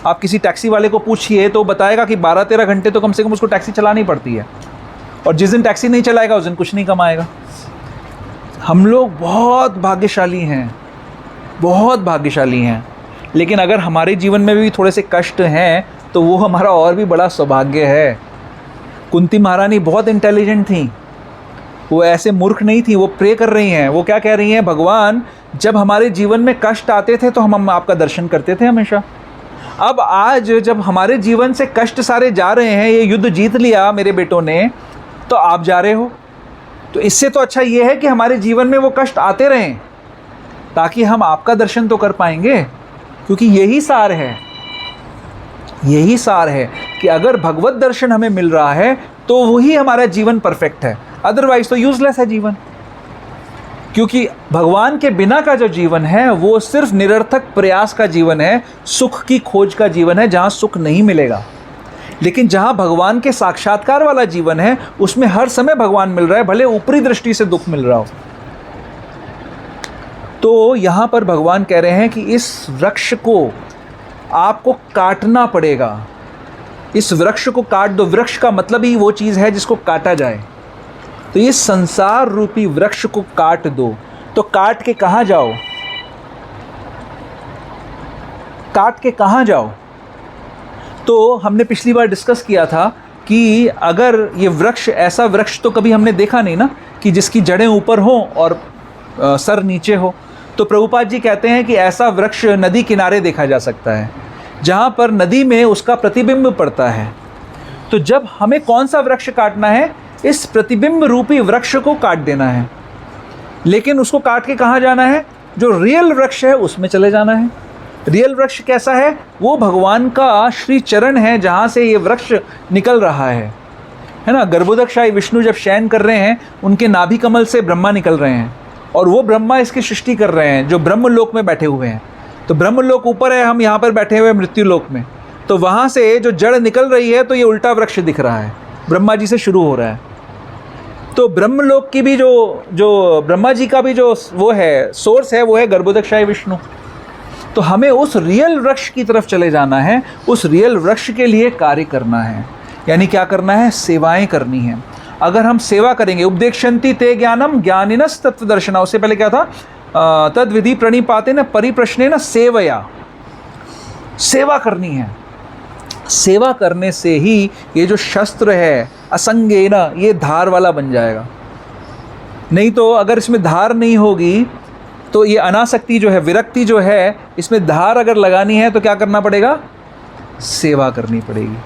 आप किसी टैक्सी वाले को पूछिए तो बताएगा कि 12-13 घंटे तो कम से कम उसको टैक्सी चलानी पड़ती है, और जिस दिन टैक्सी नहीं चलाएगा उस दिन कुछ नहीं कमाएगा। हम लोग बहुत भाग्यशाली हैं, बहुत भाग्यशाली हैं। लेकिन अगर हमारे जीवन में भी थोड़े से कष्ट हैं, तो वो हमारा और भी बड़ा सौभाग्य है। कुंती महारानी बहुत इंटेलिजेंट थी, वो ऐसे मूर्ख नहीं थी। वो प्रे कर रही हैं, वो क्या कह रही हैं? भगवान, जब हमारे जीवन में कष्ट आते थे तो हम आपका दर्शन करते थे हमेशा। अब आज जब हमारे जीवन से कष्ट सारे जा रहे हैं, ये युद्ध जीत लिया मेरे बेटों ने, तो आप जा रहे हो। तो इससे तो अच्छा ये है कि हमारे जीवन में वो कष्ट आते रहें, ताकि हम आपका दर्शन तो कर पाएंगे। क्योंकि यही सार है, यही सार है कि अगर भगवत दर्शन हमें मिल रहा है तो वही हमारा जीवन परफेक्ट है, अदरवाइज तो यूजलेस है जीवन। क्योंकि भगवान के बिना का जो जीवन है वो सिर्फ निरर्थक प्रयास का जीवन है, सुख की खोज का जीवन है, जहाँ सुख नहीं मिलेगा। लेकिन जहाँ भगवान के साक्षात्कार वाला जीवन है, उसमें हर समय भगवान मिल रहा है, भले ऊपरी दृष्टि से दुख मिल रहा हो। तो यहाँ पर भगवान कह रहे हैं कि इस वृक्ष को आपको काटना पड़ेगा। इस वृक्ष को काट दो। वृक्ष का मतलब ही वो चीज़ है जिसको काटा जाए। तो ये संसार रूपी वृक्ष को काट दो। तो काट के कहाँ जाओ? काट के कहाँ जाओ? तो हमने पिछली बार डिस्कस किया था कि अगर ये वृक्ष, ऐसा वृक्ष तो कभी हमने देखा नहीं ना, कि जिसकी जड़ें ऊपर हों और सर नीचे हो। तो प्रभुपाद जी कहते हैं कि ऐसा वृक्ष नदी किनारे देखा जा सकता है, जहाँ पर नदी में उसका प्रतिबिंब पड़ता है। तो जब हमें कौन सा वृक्ष काटना है? इस प्रतिबिंब रूपी वृक्ष को काट देना है। लेकिन उसको काट के कहाँ जाना है? जो रियल वृक्ष है उसमें चले जाना है। रियल वृक्ष कैसा है? वो भगवान का श्री चरण है, जहाँ से ये वृक्ष निकल रहा है ना। गर्भोदकशाही विष्णु जब शयन कर रहे हैं, उनके नाभि कमल से ब्रह्मा निकल रहे हैं, और वो ब्रह्मा इसकी सृष्टि कर रहे हैं, जो ब्रह्मलोक में बैठे हुए हैं। तो ब्रह्मलोक ऊपर है, हम यहाँ पर बैठे हुए मृत्युलोक में। तो वहाँ से जो जड़ निकल रही है तो ये उल्टा वृक्ष दिख रहा है, ब्रह्मा जी से शुरू हो रहा है। तो ब्रह्मलोक की भी जो ब्रह्मा जी का भी जो वो है सोर्स है, वो है गर्भोदकशाही विष्णु। तो हमें उस रियल वृक्ष की तरफ चले जाना है, उस रियल वृक्ष के लिए कार्य करना है। यानी क्या करना है? सेवाएं करनी है। अगर हम सेवा करेंगे, उपदेक्षन्ति ते ज्ञानम ज्ञानिनस तत्वदर्शिना, उससे पहले क्या था? तद विधि प्रणिपाते न परिप्रश्ने न सेवया, सेवा करनी है। सेवा करने से ही ये जो शस्त्र है असंगेन, ये धार वाला बन जाएगा। नहीं तो अगर इसमें धार नहीं होगी तो ये अनासक्ति जो है, विरक्ति जो है, इसमें धार अगर लगानी है तो क्या करना पड़ेगा? सेवा करनी पड़ेगी।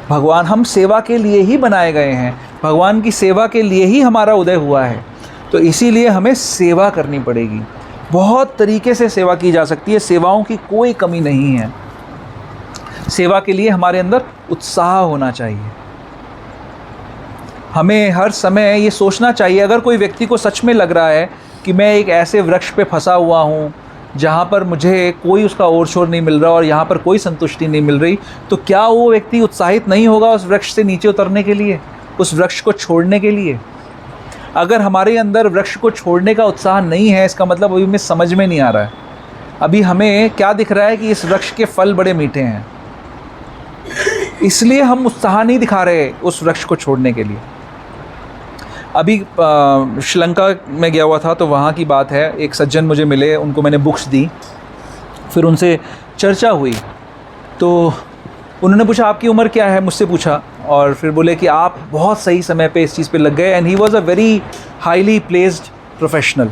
भगवान, हम सेवा के लिए ही बनाए गए हैं, भगवान की सेवा के लिए ही हमारा उदय हुआ है। तो इसीलिए हमें सेवा करनी पड़ेगी। बहुत तरीके से सेवा की जा सकती है, सेवाओं की कोई कमी नहीं है। सेवा के लिए हमारे अंदर उत्साह होना चाहिए। हमें हर समय ये सोचना चाहिए, अगर कोई व्यक्ति को सच में लग रहा है कि मैं एक ऐसे वृक्ष पे फंसा हुआ हूँ जहाँ पर मुझे कोई उसका ओर शोर नहीं मिल रहा और यहाँ पर कोई संतुष्टि नहीं मिल रही, तो क्या वो व्यक्ति उत्साहित नहीं होगा उस वृक्ष से नीचे उतरने के लिए, उस वृक्ष को छोड़ने के लिए? अगर हमारे अंदर वृक्ष को छोड़ने का उत्साह नहीं है, इसका मतलब अभी हमें समझ में नहीं आ रहा है। अभी हमें क्या दिख रहा है कि इस वृक्ष के फल बड़े मीठे हैं, इसलिए हम उत्साह नहीं दिखा रहे उस वृक्ष को छोड़ने के लिए। अभी श्रीलंका में गया हुआ था, तो वहाँ की बात है, एक सज्जन मुझे मिले, उनको मैंने बुक्स दी, फिर उनसे चर्चा हुई। तो उन्होंने पूछा आपकी उम्र क्या है, मुझसे पूछा, और फिर बोले कि आप बहुत सही समय पे इस चीज़ पे लग गए। And he was a very highly placed professional,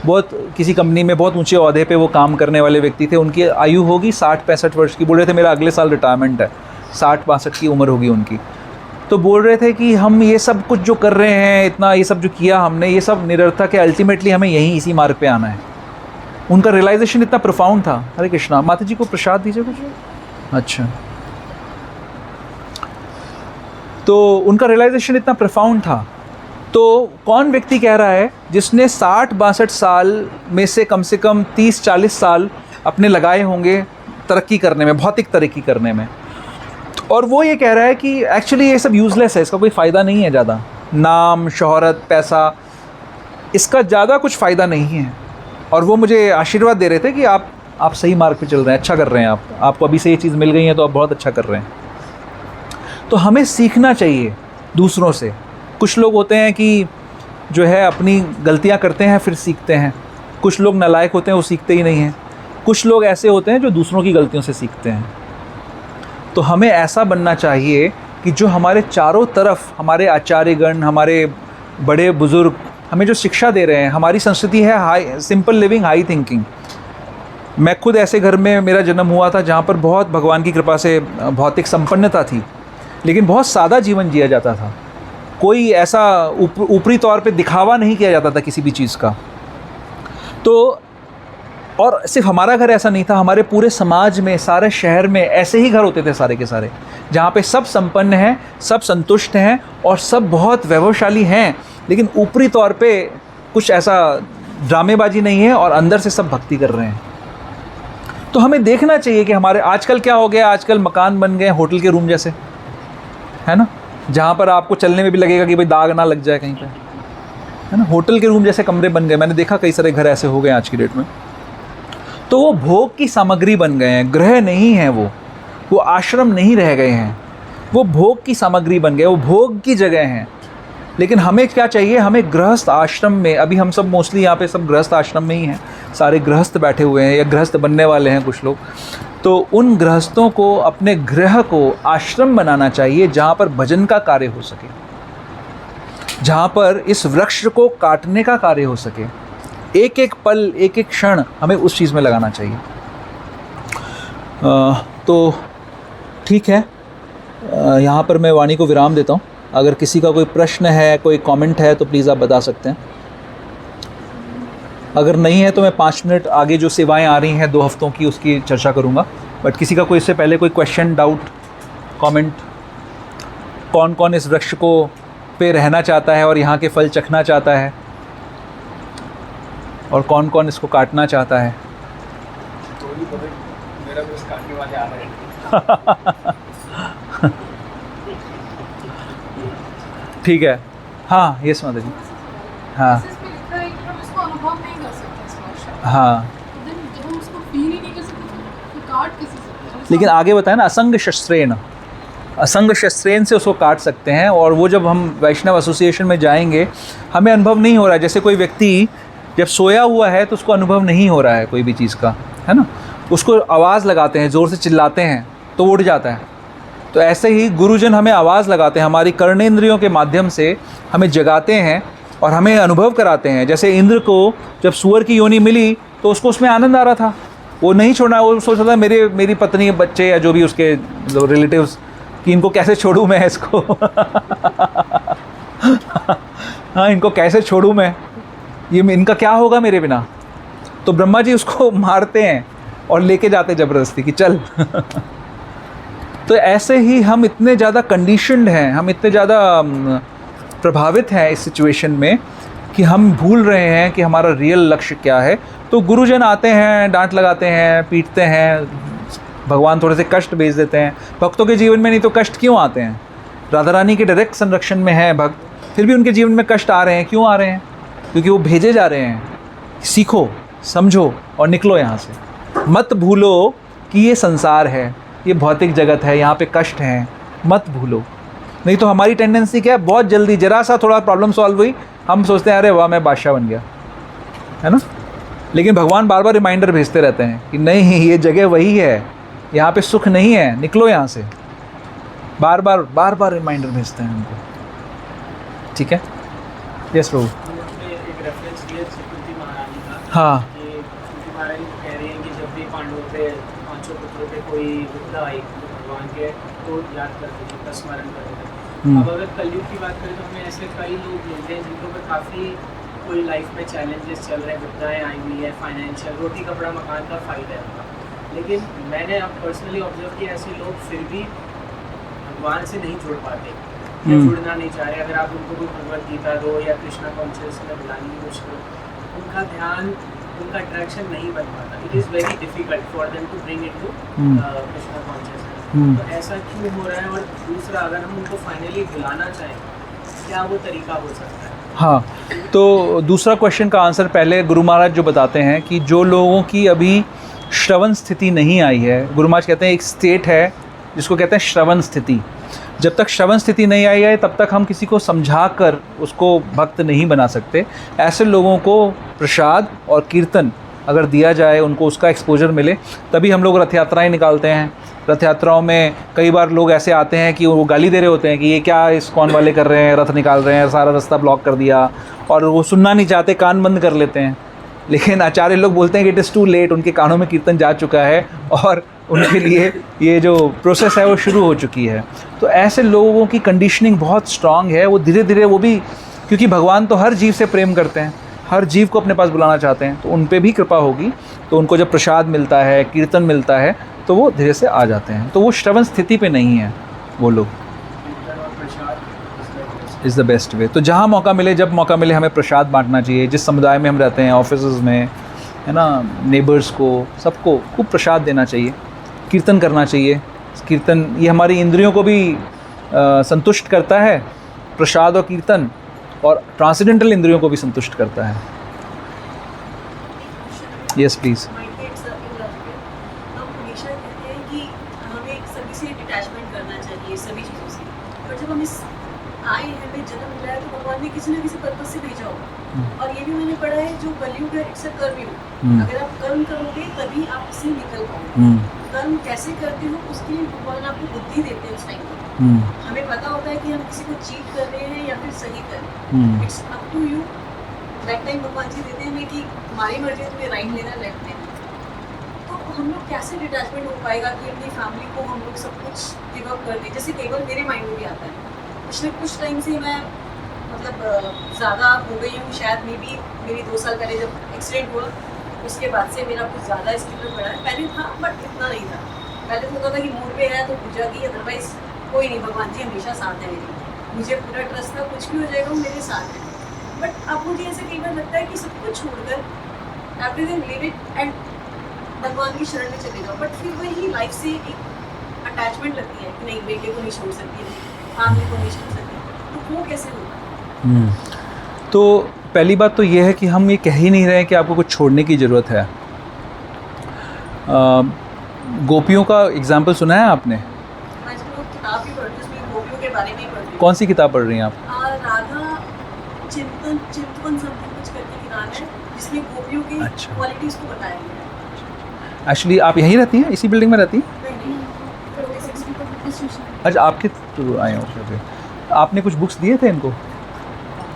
बहुत किसी कंपनी में बहुत ऊंचे ओहदे पे वो काम करने वाले व्यक्ति थे। उनकी आयु होगी 60-65 वर्ष की। बोल रहे थे मेरा अगले साल रिटायरमेंट है, 60-62 की उम्र होगी उनकी। तो बोल रहे थे कि हम ये सब कुछ जो कर रहे हैं, इतना ये सब जो किया हमने, ये सब निरर्थक है, अल्टीमेटली हमें यहीं इसी मार्ग पे आना है। उनका रियलाइजेशन इतना प्रोफाउंड था। हरे कृष्णा, माता जी को प्रसाद दीजिए कुछ। अच्छा, तो उनका रियलाइजेशन इतना प्रोफाउंड था। तो कौन व्यक्ति कह रहा है जिसने 60-62 साल में से कम 30-40 साल अपने लगाए होंगे तरक्की करने में, भौतिक तरक्की करने में, और वो ये कह रहा है कि एक्चुअली ये सब यूज़लेस है, इसका कोई फ़ायदा नहीं है ज़्यादा, नाम, शोहरत, पैसा, इसका ज़्यादा कुछ फ़ायदा नहीं है। और वो मुझे आशीर्वाद दे रहे थे कि आप सही मार्ग पे चल रहे हैं, अच्छा कर रहे हैं, आपको अभी से ये चीज़ मिल गई है तो आप बहुत अच्छा कर रहे हैं। तो हमें सीखना चाहिए दूसरों से। कुछ लोग होते हैं कि जो है अपनी गलतियां करते हैं फिर सीखते हैं, कुछ लोग नालायक होते हैं, वो सीखते ही नहीं हैं, कुछ लोग ऐसे होते हैं जो दूसरों की गलतियों से सीखते हैं। तो हमें ऐसा बनना चाहिए कि जो हमारे चारों तरफ हमारे आचार्यगण, हमारे बड़े बुज़ुर्ग हमें जो शिक्षा दे रहे हैं, हमारी संस्कृति है high simple living, high thinking. मैं खुद ऐसे घर में मेरा जन्म हुआ था जहाँ पर बहुत भगवान की कृपा से भौतिक संपन्नता थी, लेकिन बहुत सादा जीवन जिया जाता था। कोई ऐसा ऊपरी तौर पे दिखावा नहीं किया जाता था किसी भी चीज़ का। तो और सिर्फ हमारा घर ऐसा नहीं था, हमारे पूरे समाज में, सारे शहर में ऐसे ही घर होते थे सारे के सारे, जहाँ पे सब संपन्न हैं, सब संतुष्ट हैं और सब बहुत वैभवशाली हैं, लेकिन ऊपरी तौर पे कुछ ऐसा ड्रामेबाजी नहीं है और अंदर से सब भक्ति कर रहे हैं। तो हमें देखना चाहिए कि हमारे आजकल क्या हो गया, आजकल मकान बन गए होटल के रूम जैसे, है ना, जहाँ पर आपको चलने में भी लगेगा कि भाई दाग ना लग जाए कहीं पे, है ना। होटल के रूम जैसे कमरे बन गए, मैंने देखा कई सारे घर ऐसे हो गए आज की डेट में। तो वो भोग की सामग्री बन गए हैं, गृह नहीं है, वो आश्रम नहीं रह गए हैं, वो भोग की सामग्री बन गए, वो भोग की जगह हैं। लेकिन हमें क्या चाहिए, हमें गृहस्थ आश्रम में, अभी हम सब मोस्टली यहाँ पे सब गृहस्थ आश्रम में ही हैं, सारे गृहस्थ बैठे हुए हैं या गृहस्थ बनने वाले हैं कुछ लोग। तो उन गृहस्थों को अपने गृह को आश्रम बनाना चाहिए जहाँ पर भजन का कार्य हो सके, जहाँ पर इस वृक्ष को काटने का कार्य हो सके। एक एक पल, एक एक क्षण हमें उस चीज़ में लगाना चाहिए। तो ठीक है, यहाँ पर मैं वाणी को विराम देता हूँ। अगर किसी का कोई प्रश्न है, कोई कमेंट है तो प्लीज़ आप बता सकते हैं। अगर नहीं है तो मैं 5 मिनट आगे जो सेवाएं आ रही हैं 2 हफ्तों की, उसकी चर्चा करूँगा। बट किसी का कोई इससे पहले कोई क्वेश्चन, डाउट, कमेंट, कौन कौन इस वृक्ष को पे रहना चाहता है और यहाँ के फल चखना चाहता है, और कौन कौन इसको काटना चाहता है? तो मेरा बस काटने वाले आ रहा ठीक है, हाँ ये समझ जी, हाँ इस पे लिखा है कि हम इसको अनुभव नहीं कर सकते स्पर्श। हाँ। तो then जब हम उसको फील ही नहीं कर सकते तो काट कैसे सकते हैं? लेकिन आगे बताया ना, असंग शस्त्रेण, असंग शस्त्रेण से उसको काट सकते हैं। और वो जब हम वैष्णव एसोसिएशन में जाएंगे, हमें अनुभव नहीं हो रहा है। जैसे कोई व्यक्ति जब सोया हुआ है तो उसको अनुभव नहीं हो रहा है कोई भी चीज़ का, है ना, उसको आवाज़ लगाते हैं, ज़ोर से चिल्लाते हैं तो वो उठ जाता है। तो ऐसे ही गुरुजन हमें आवाज़ लगाते हैं, हमारी कर्णेंद्रियों के माध्यम से हमें जगाते हैं और हमें अनुभव कराते हैं। जैसे इंद्र को जब सूअर की योनि मिली तो उसको उसमें आनंद आ रहा था, वो नहीं छोड़ा, वो सोच रहा था मेरी पत्नी बच्चे या जो भी उसके रिलेटिव्स कि इनको कैसे छोड़ूं मैं इसको हाँ इनको कैसे छोड़ूं मैं, ये इनका क्या होगा मेरे बिना। तो ब्रह्मा जी उसको मारते हैं और लेके जाते ज़बरदस्ती कि चल तो ऐसे ही हम इतने ज़्यादा कंडीशनड हैं, हम इतने ज़्यादा प्रभावित हैं इस सिचुएशन में कि हम भूल रहे हैं कि हमारा रियल लक्ष्य क्या है। तो गुरुजन आते हैं, डांट लगाते हैं, पीटते हैं, भगवान थोड़े से कष्ट भेज देते हैं। भक्तों के जीवन में नहीं तो कष्ट क्यों आते हैं? राधा रानी के डायरेक्ट संरक्षण में है भक्त, फिर भी उनके जीवन में कष्ट आ रहे हैं। क्यों आ रहे हैं? क्योंकि वो भेजे जा रहे हैं, सीखो, समझो और निकलो यहाँ से। मत भूलो कि ये संसार है, ये भौतिक जगत है, यहाँ पे कष्ट हैं, मत भूलो। नहीं तो हमारी टेंडेंसी क्या है, बहुत जल्दी जरा सा थोड़ा प्रॉब्लम सॉल्व हुई, हम सोचते हैं अरे वाह मैं बादशाह बन गया, है ना। लेकिन भगवान बार बार रिमाइंडर भेजते रहते हैं कि नहीं, ये जगह वही है, यहाँ पे सुख नहीं है, निकलो यहाँ से। बार बार रिमाइंडर भेजते हैं उनको। ठीक है, यस प्रभु। एक रेफरेंस दिया कुंती महारानी का, हाँ कि कुंती महारानी कह रही हैं कि जब भी पांडवों पे, पांचों पुत्रों पे कोई विपदा आई तो भगवान के तो याद करते थे, उनका स्मरण करते थे। अब अगर कलयुग की बात करें तो हमें ऐसे कई लोग मिलते हैं जिनको पे काफ़ी कोई लाइफ में चैलेंजेस चल रहे हैं, विपदाएँ आई हुई है, फाइनेंशियल, रोटी कपड़ा मकान का फाइट है उनका। लेकिन मैंने अब पर्सनली ऑब्जर्व किया ऐसे लोग फिर भी भगवान से नहीं जुड़ पाते या जुड़ना नहीं चाह रहे। अगर आप उनको कोई भगवत गीता दो या कृष्णा कॉन्शियस में बुलाने की कोशिश करो, उनका ध्यान, उनका अट्रैक्शन नहीं बन पाता। It is very difficult for them to bring it to Krishna consciousness. तो ऐसा क्यों हो रहा है? और दूसरा, अगर हम उनको फाइनली बुलाना चाहें, क्या वो तरीका हो सकता है? हाँ, तो दूसरा क्वेश्चन का आंसर पहले गुरु महाराज जो बताते हैं कि जो लोगों की अभी श्रवण स्थिति नहीं आई है, गुरु महाराज कहते हैं एक स्टेट है जिसको कहते हैं श्रवण स्थिति। जब तक श्रवण स्थिति नहीं आई है तब तक हम किसी को समझा कर उसको भक्त नहीं बना सकते। ऐसे लोगों को प्रसाद और कीर्तन अगर दिया जाए, उनको उसका एक्सपोजर मिले, तभी हम लोग रथ यात्राएँ निकालते हैं। रथ यात्राओं में कई बार लोग ऐसे आते हैं कि वो गाली दे रहे होते हैं कि ये क्या इस्कॉन वाले कर रहे हैं, रथ निकाल रहे हैं, सारा रास्ता ब्लॉक कर दिया, और वो सुनना नहीं चाहते, कान बंद कर लेते हैं। लेकिन आचार्य लोग बोलते हैं कि इट इज़ टू लेट, उनके कानों में कीर्तन जा चुका है और उनके लिए ये जो प्रोसेस है वो शुरू हो चुकी है। तो ऐसे लोगों की कंडीशनिंग बहुत स्ट्रांग है। वो धीरे धीरे, वो भी क्योंकि भगवान तो हर जीव से प्रेम करते हैं, हर जीव को अपने पास बुलाना चाहते हैं, तो उन पे भी कृपा होगी। तो उनको जब प्रसाद मिलता है, कीर्तन मिलता है, तो वो धीरे से आ जाते हैं। तो वो श्रवण स्थिति पे नहीं है वो लोग। Is the best way. तो जहाँ मौका मिले, जब मौका मिले, हमें प्रसाद बांटना चाहिए। जिस समुदाय में हम रहते हैं, ऑफिसेज में, है ना, नेबर्स को, सबको खूब प्रसाद देना चाहिए, कीर्तन करना चाहिए। कीर्तन ये हमारी इंद्रियों को भी संतुष्ट करता है, प्रसाद और कीर्तन, और ट्रांसेंडेंटल इंद्रियों को भी संतुष्ट करता है। Yes please. हम हमेशा कहते हैं कि हमें सभी से डिटैचमेंट करना चाहिए, सभी चीज़ों से। पर जब हम इस आए हैं, हमें जन्म मिला है, तो भगवान ने किसी न किसी पर्पज से भेजा होगा। और ये भी मैंने पढ़ा है, जो कलयुग है इट्स अ कर्मयुग। अगर आप कर्म करोगे तभी आप इससे निकल पाओगे। कर्म कैसे करते हो उसके लिए भगवान आपको बुद्धि देते हैं उस टाइम पर। हमें पता होता है कि हम किसी को चीट कर रहे हैं या फिर सही कर रहे हैं। It's up to you. That time भगवान जी देते हैं हमें कि हमारी मर्जी है, तुम्हें राइट लेना, लेफ्ट लेना। तो हम लोग कैसे डिटैचमेंट हो पाएगा कि अपनी फैमिली को हम लोग सब कुछ गिव अप कर दें? जैसे केवल मेरे माइंड में भी आता है, पिछले कुछ टाइम से मैं मतलब ज़्यादा हो गई हूँ, शायद मे बी मेरी 2 साल पहले जब एक्सीडेंट हुआ उसके बाद से मेरा कुछ ज़्यादा स्किल बढ़ा है। पहले था बट इतना नहीं था। पहले तो होता था कि मूड पे है तो पूजा की, अदरवाइज कोई नहीं, भगवान जी हमेशा साथ है मेरे, मुझे पूरा ट्रस्ट था, कुछ भी हो जाएगा वो मेरे साथ है। बट अब मुझे ऐसे कई बार लगता है कि सब कुछ छोड़कर एवरीथिंग लीव इट एंड भगवान की शरण में चले जाओ, बट फिर वही लाइफ से एक अटैचमेंट लगती है कि नहीं बेटे को नहीं छोड़ सकती, फैमिली को नहीं छोड़ सकती, तो वो कैसे होगा? तो पहली बात तो ये है कि हम ये कह ही नहीं रहे हैं कि आपको कुछ छोड़ने की ज़रूरत है। गोपियों का एग्जाम्पल सुना है आपने? मैं जब लोग किताब भी पढ़ती हूँ उसमें गोपियों के बारे में ही पढ़ती हूँ। कौन सी किताब पढ़ रही हैं आप? राधा चिंतवन समथिंग कुछ करके किताब है जिसमें गोपियों की अच्छा। क्वालिटीज को बताया गया है। एक्चुअली आप यहीं रहती हैं, इसी बिल्डिंग में रहती हैं? नहीं, नहीं, अच्छा, आपके तो आए हो। आपने कुछ बुक्स दिए थे इनको?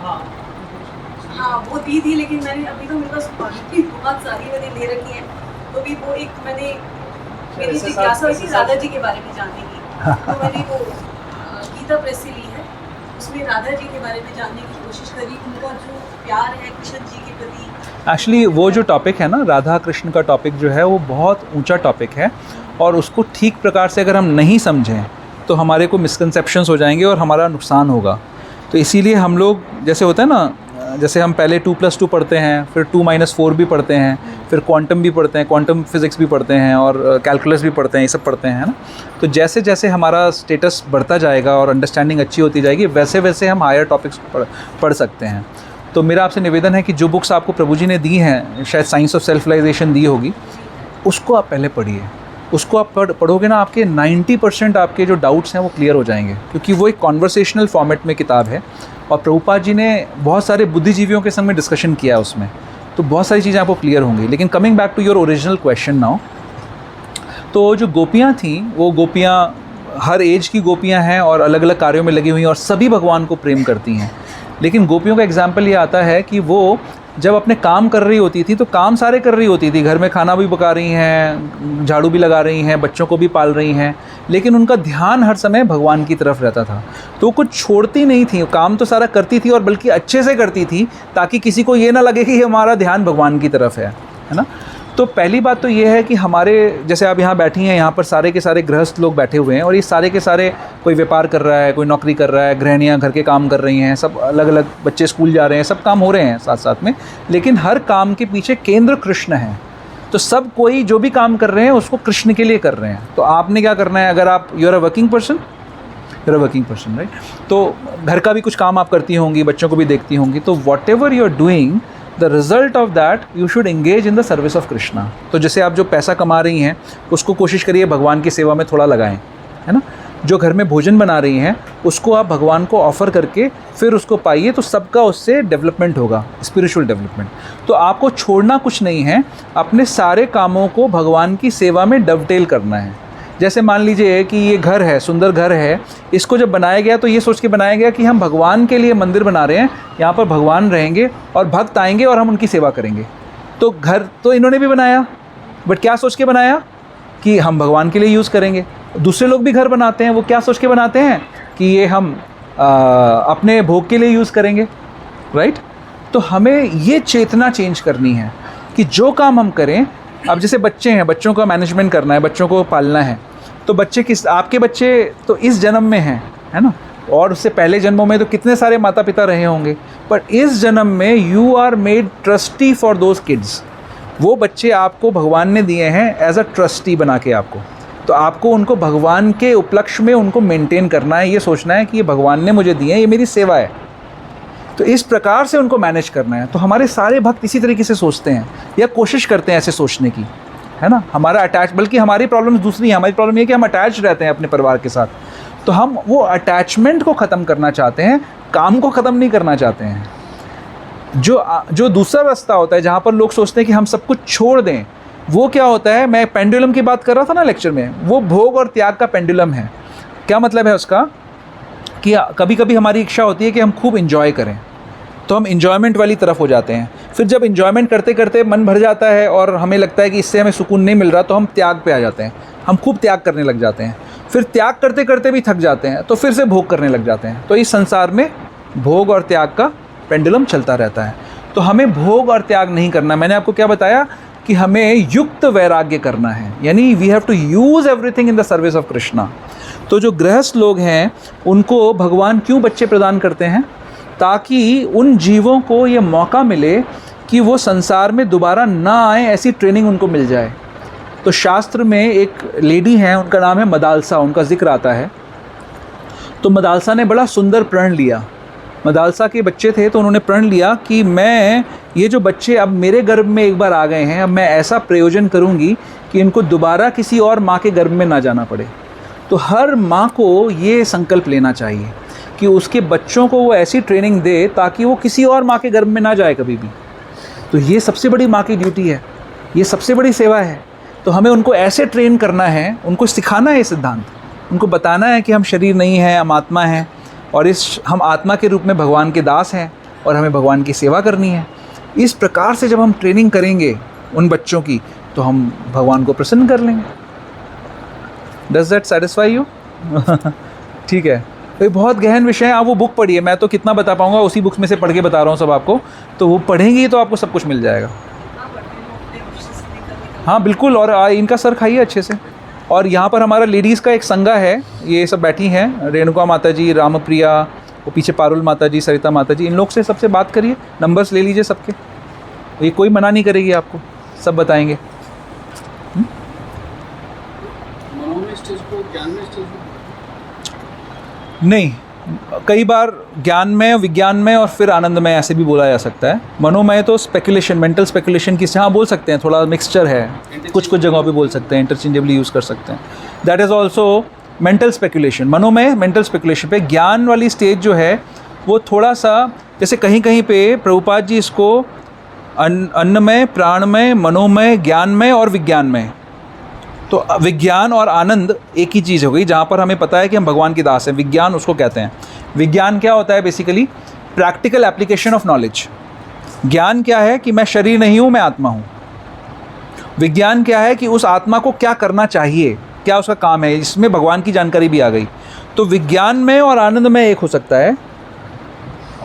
हाँ वो दी थी, लेकिन मैंने अभी तो मेरे पास बहुत सारी मैंने ले रखी है, तो भी वो एक मैंने मेरी जिज्ञासा हुई थी राधा जी के बारे में जानने की, तो मैंने वो गीता प्रेस से ली है, उसमें राधा जी के बारे में जानने की कोशिश करी, उनका जो प्यार है कृष्ण जी के प्रति। एक्चुअली वो जो टॉपिक है ना, राधा कृष्ण का टॉपिक जो है वो बहुत ऊंचा टॉपिक है, और उसको ठीक प्रकार से अगर हम नहीं समझें तो हमारे को मिसकंसेप्शंस हो जाएंगे और हमारा नुकसान होगा। तो इसीलिए हम लोग, जैसे होता है ना, जैसे हम पहले 2+2 पढ़ते हैं, फिर 2-4 भी पढ़ते हैं, फिर क्वांटम भी पढ़ते हैं, क्वांटम फिज़िक्स भी पढ़ते हैं, और कैलकुलस भी पढ़ते हैं, ये सब पढ़ते हैं, है ना। तो जैसे जैसे हमारा स्टेटस बढ़ता जाएगा और अंडरस्टैंडिंग अच्छी होती जाएगी, वैसे वैसे हम हायर टॉपिक्स पढ़ सकते हैं। तो मेरा आपसे निवेदन है कि जो बुक्स आपको प्रभु जी ने दी हैं, शायद साइंस ऑफ सेल्फ रियलाइजेशन दी होगी, उसको आप पहले पढ़िए। उसको आप पढ़ोगे ना, आपके 90% आपके जो डाउट्स हैं वो क्लियर हो जाएंगे, क्योंकि वो एक कॉन्वर्सेशनल फॉर्मेट में किताब है, और प्रभुपाद जी ने बहुत सारे बुद्धिजीवियों के संग में डिस्कशन किया है उसमें, तो बहुत सारी चीज़ें आपको क्लियर होंगी। लेकिन coming back to your original question now, तो जो गोपियाँ थीं, वो गोपियाँ हर एज की गोपियाँ हैं और अलग अलग कार्यों में लगी हुई हैं और सभी भगवान को प्रेम करती हैं। लेकिन गोपियों का एग्जाम्पल ये आता है कि वो जब अपने काम कर रही होती थी तो काम सारे कर रही होती थी, घर में खाना भी पका रही हैं, झाड़ू भी लगा रही हैं, बच्चों को भी पाल रही हैं, लेकिन उनका ध्यान हर समय भगवान की तरफ रहता था। तो वो कुछ छोड़ती नहीं थी, काम तो सारा करती थी और बल्कि अच्छे से करती थी, ताकि किसी को ये ना लगे कि हमारा ध्यान भगवान की तरफ है ना। तो पहली बात तो ये है कि हमारे, जैसे आप यहाँ बैठी हैं, यहाँ पर सारे के सारे गृहस्थ लोग बैठे हुए हैं, और ये सारे के सारे, कोई व्यापार कर रहा है, कोई नौकरी कर रहा है, गृहिणियाँ घर के काम कर रही हैं, सब अलग अलग, बच्चे स्कूल जा रहे हैं, सब काम हो रहे हैं साथ साथ में, लेकिन हर काम के पीछे केंद्र कृष्ण है। तो सब कोई जो भी काम कर रहे हैं उसको कृष्ण के लिए कर रहे हैं। तो आपने क्या करना है, अगर आप you are a working person, right, तो घर का भी कुछ काम आप करती होंगी, बच्चों को भी देखती होंगी, तो whatever you are doing, the result of that you should engage in the service of Krishna. तो जैसे आप जो पैसा कमा रही हैं उसको कोशिश करिए भगवान की सेवा में थोड़ा लगाएं, है ना। जो घर में भोजन बना रही हैं उसको आप भगवान को ऑफ़र करके फिर उसको पाइए, तो सबका उससे डेवलपमेंट होगा, स्पिरिचुअल डेवलपमेंट। तो आपको छोड़ना कुछ नहीं है, अपने सारे कामों को भगवान की सेवा में डवटेल करना है। जैसे मान लीजिए कि ये घर है, सुंदर घर है, इसको जब बनाया गया तो ये सोच के बनाया गया कि हम भगवान के लिए मंदिर बना रहे हैं, यहाँ पर भगवान रहेंगे और भक्त आएंगे और हम उनकी सेवा करेंगे। तो घर तो इन्होंने भी बनाया, बट क्या सोच के बनाया कि हम भगवान के लिए यूज़ करेंगे। दूसरे लोग भी घर बनाते हैं, वो क्या सोच के बनाते हैं कि ये हम अपने भोग के लिए यूज़ करेंगे, राइट। तो हमें ये चेतना चेंज करनी है कि जो काम हम करें, अब जैसे बच्चे हैं, बच्चों का मैनेजमेंट करना है, बच्चों को पालना है, तो बच्चे किस, आपके बच्चे तो इस जन्म में हैं, है ना, और उससे पहले जन्मों में तो कितने सारे माता पिता रहे होंगे, पर इस जन्म में you are made trustee for those kids. वो बच्चे आपको भगवान ने दिए हैं एज अ ट्रस्टी बना के आपको, तो आपको उनको भगवान के उपलक्ष्य में उनको मेंटेन करना है, ये सोचना है कि ये भगवान ने मुझे दिए हैं, ये मेरी सेवा है, तो इस प्रकार से उनको मैनेज करना है। तो हमारे सारे भक्त इसी तरीके से सोचते हैं या कोशिश करते हैं ऐसे सोचने की, है ना। हमारा अटैच, बल्कि हमारी प्रॉब्लम दूसरी है, हमारी प्रॉब्लम ये कि हम अटैच रहते हैं अपने परिवार के साथ, तो हम वो अटैचमेंट को ख़त्म करना चाहते हैं, काम को ख़त्म नहीं करना चाहते हैं। जो दूसरा रास्ता होता है जहाँ पर लोग सोचते हैं कि हम सब कुछ छोड़ दें, वो क्या होता है, मैं पेंडुलम की बात कर रहा था ना लेक्चर में, वो भोग और त्याग का पेंडुलम है। क्या मतलब है उसका, कि कभी कभी हमारी इच्छा होती है कि हम खूब इन्जॉय करें, तो हम इन्जॉयमेंट वाली तरफ हो जाते हैं। फिर जब इन्जॉयमेंट करते करते मन भर जाता है और हमें लगता है कि इससे हमें सुकून नहीं मिल रहा, तो हम त्याग पे आ जाते हैं, हम खूब त्याग करने लग जाते हैं। फिर त्याग करते करते भी थक जाते हैं, तो फिर से भोग करने लग जाते हैं। तो इस संसार में भोग और त्याग का पेंडुलम चलता रहता है। तो हमें भोग और त्याग नहीं करना। मैंने आपको क्या बताया कि हमें युक्त वैराग्य करना है, यानी we have to use everything in the service of Krishna. तो जो गृहस्थ लोग हैं उनको भगवान क्यों बच्चे प्रदान करते हैं, ताकि उन जीवों को ये मौका मिले कि वो संसार में दोबारा ना आए, ऐसी ट्रेनिंग उनको मिल जाए। तो शास्त्र में एक लेडी हैं, उनका नाम है मदालसा, उनका जिक्र आता है। तो मदालसा ने बड़ा सुंदर प्रण लिया। मदालसा के बच्चे थे तो उन्होंने प्रण लिया कि मैं ये जो बच्चे अब मेरे गर्भ में एक बार आ गए हैं, अब मैं ऐसा प्रयोजन करूँगी कि इनको दोबारा किसी और माँ के गर्भ में ना जाना पड़े। तो हर माँ को ये संकल्प लेना चाहिए कि उसके बच्चों को वो ऐसी ट्रेनिंग दे ताकि वो किसी और माँ के गर्भ में ना जाए कभी भी। तो ये सबसे बड़ी माँ की ड्यूटी है, ये सबसे बड़ी सेवा है। तो हमें उनको ऐसे ट्रेन करना है, उनको सिखाना है ये सिद्धांत, उनको बताना है कि हम शरीर नहीं हैं, हम आत्मा हैं, और हम आत्मा के रूप में भगवान के दास हैं और हमें भगवान की सेवा करनी है। इस प्रकार से जब हम ट्रेनिंग करेंगे उन बच्चों की तो हम भगवान को प्रसन्न कर लेंगे। Does that satisfy you? ठीक है, तो ये बहुत गहन विषय है। आप वो बुक पढ़िए, मैं तो कितना बता पाऊँगा, उसी बुक्स में से पढ़ के बता रहा हूँ सब आपको। तो वो पढ़ेंगी तो आपको सब कुछ मिल जाएगा। हाँ बिल्कुल, और इनका सर खाइए अच्छे से। और यहाँ पर हमारा लेडीज़ का एक संघा है, ये सब बैठी हैं, रेणुका माता जी, रामप्रिया, वो पीछे पारुल माता जी, सरिता माता जी, इन लोग से सबसे बात करिए, नंबर्स ले लीजिए सबके। ये कोई मना नहीं करेगी आपको, सब बताएंगे। नहीं, कई बार ज्ञान में, विज्ञान में और फिर आनंद में ऐसे भी बोला जा सकता है। मनोमय तो स्पेकुलेशन, मेंटल स्पेकुलेशन की हाँ बोल सकते हैं, थोड़ा मिक्सचर है, कुछ जगहों पे बोल सकते हैं, इंटरचेंजेबली यूज़ कर सकते हैं। That is also mental speculation. मनोमय मेंटल स्पेकुलेशन पे ज्ञान वाली स्टेज जो है वो थोड़ा सा, जैसे कहीं कहीं पे प्रभुपाद जी इसको अन्नमय, प्राणमय, मनोमय, ज्ञानमय और विज्ञानमय, तो विज्ञान और आनंद एक ही चीज़ हो गई, जहाँ पर हमें पता है कि हम भगवान के दास हैं। विज्ञान उसको कहते हैं। विज्ञान क्या होता है? Basically practical application of knowledge. ज्ञान क्या है? कि मैं शरीर नहीं हूँ, मैं आत्मा हूँ। विज्ञान क्या है? कि उस आत्मा को क्या करना चाहिए, क्या उसका काम है, इसमें भगवान की जानकारी भी आ गई। तो विज्ञान में और आनंद में एक हो सकता है।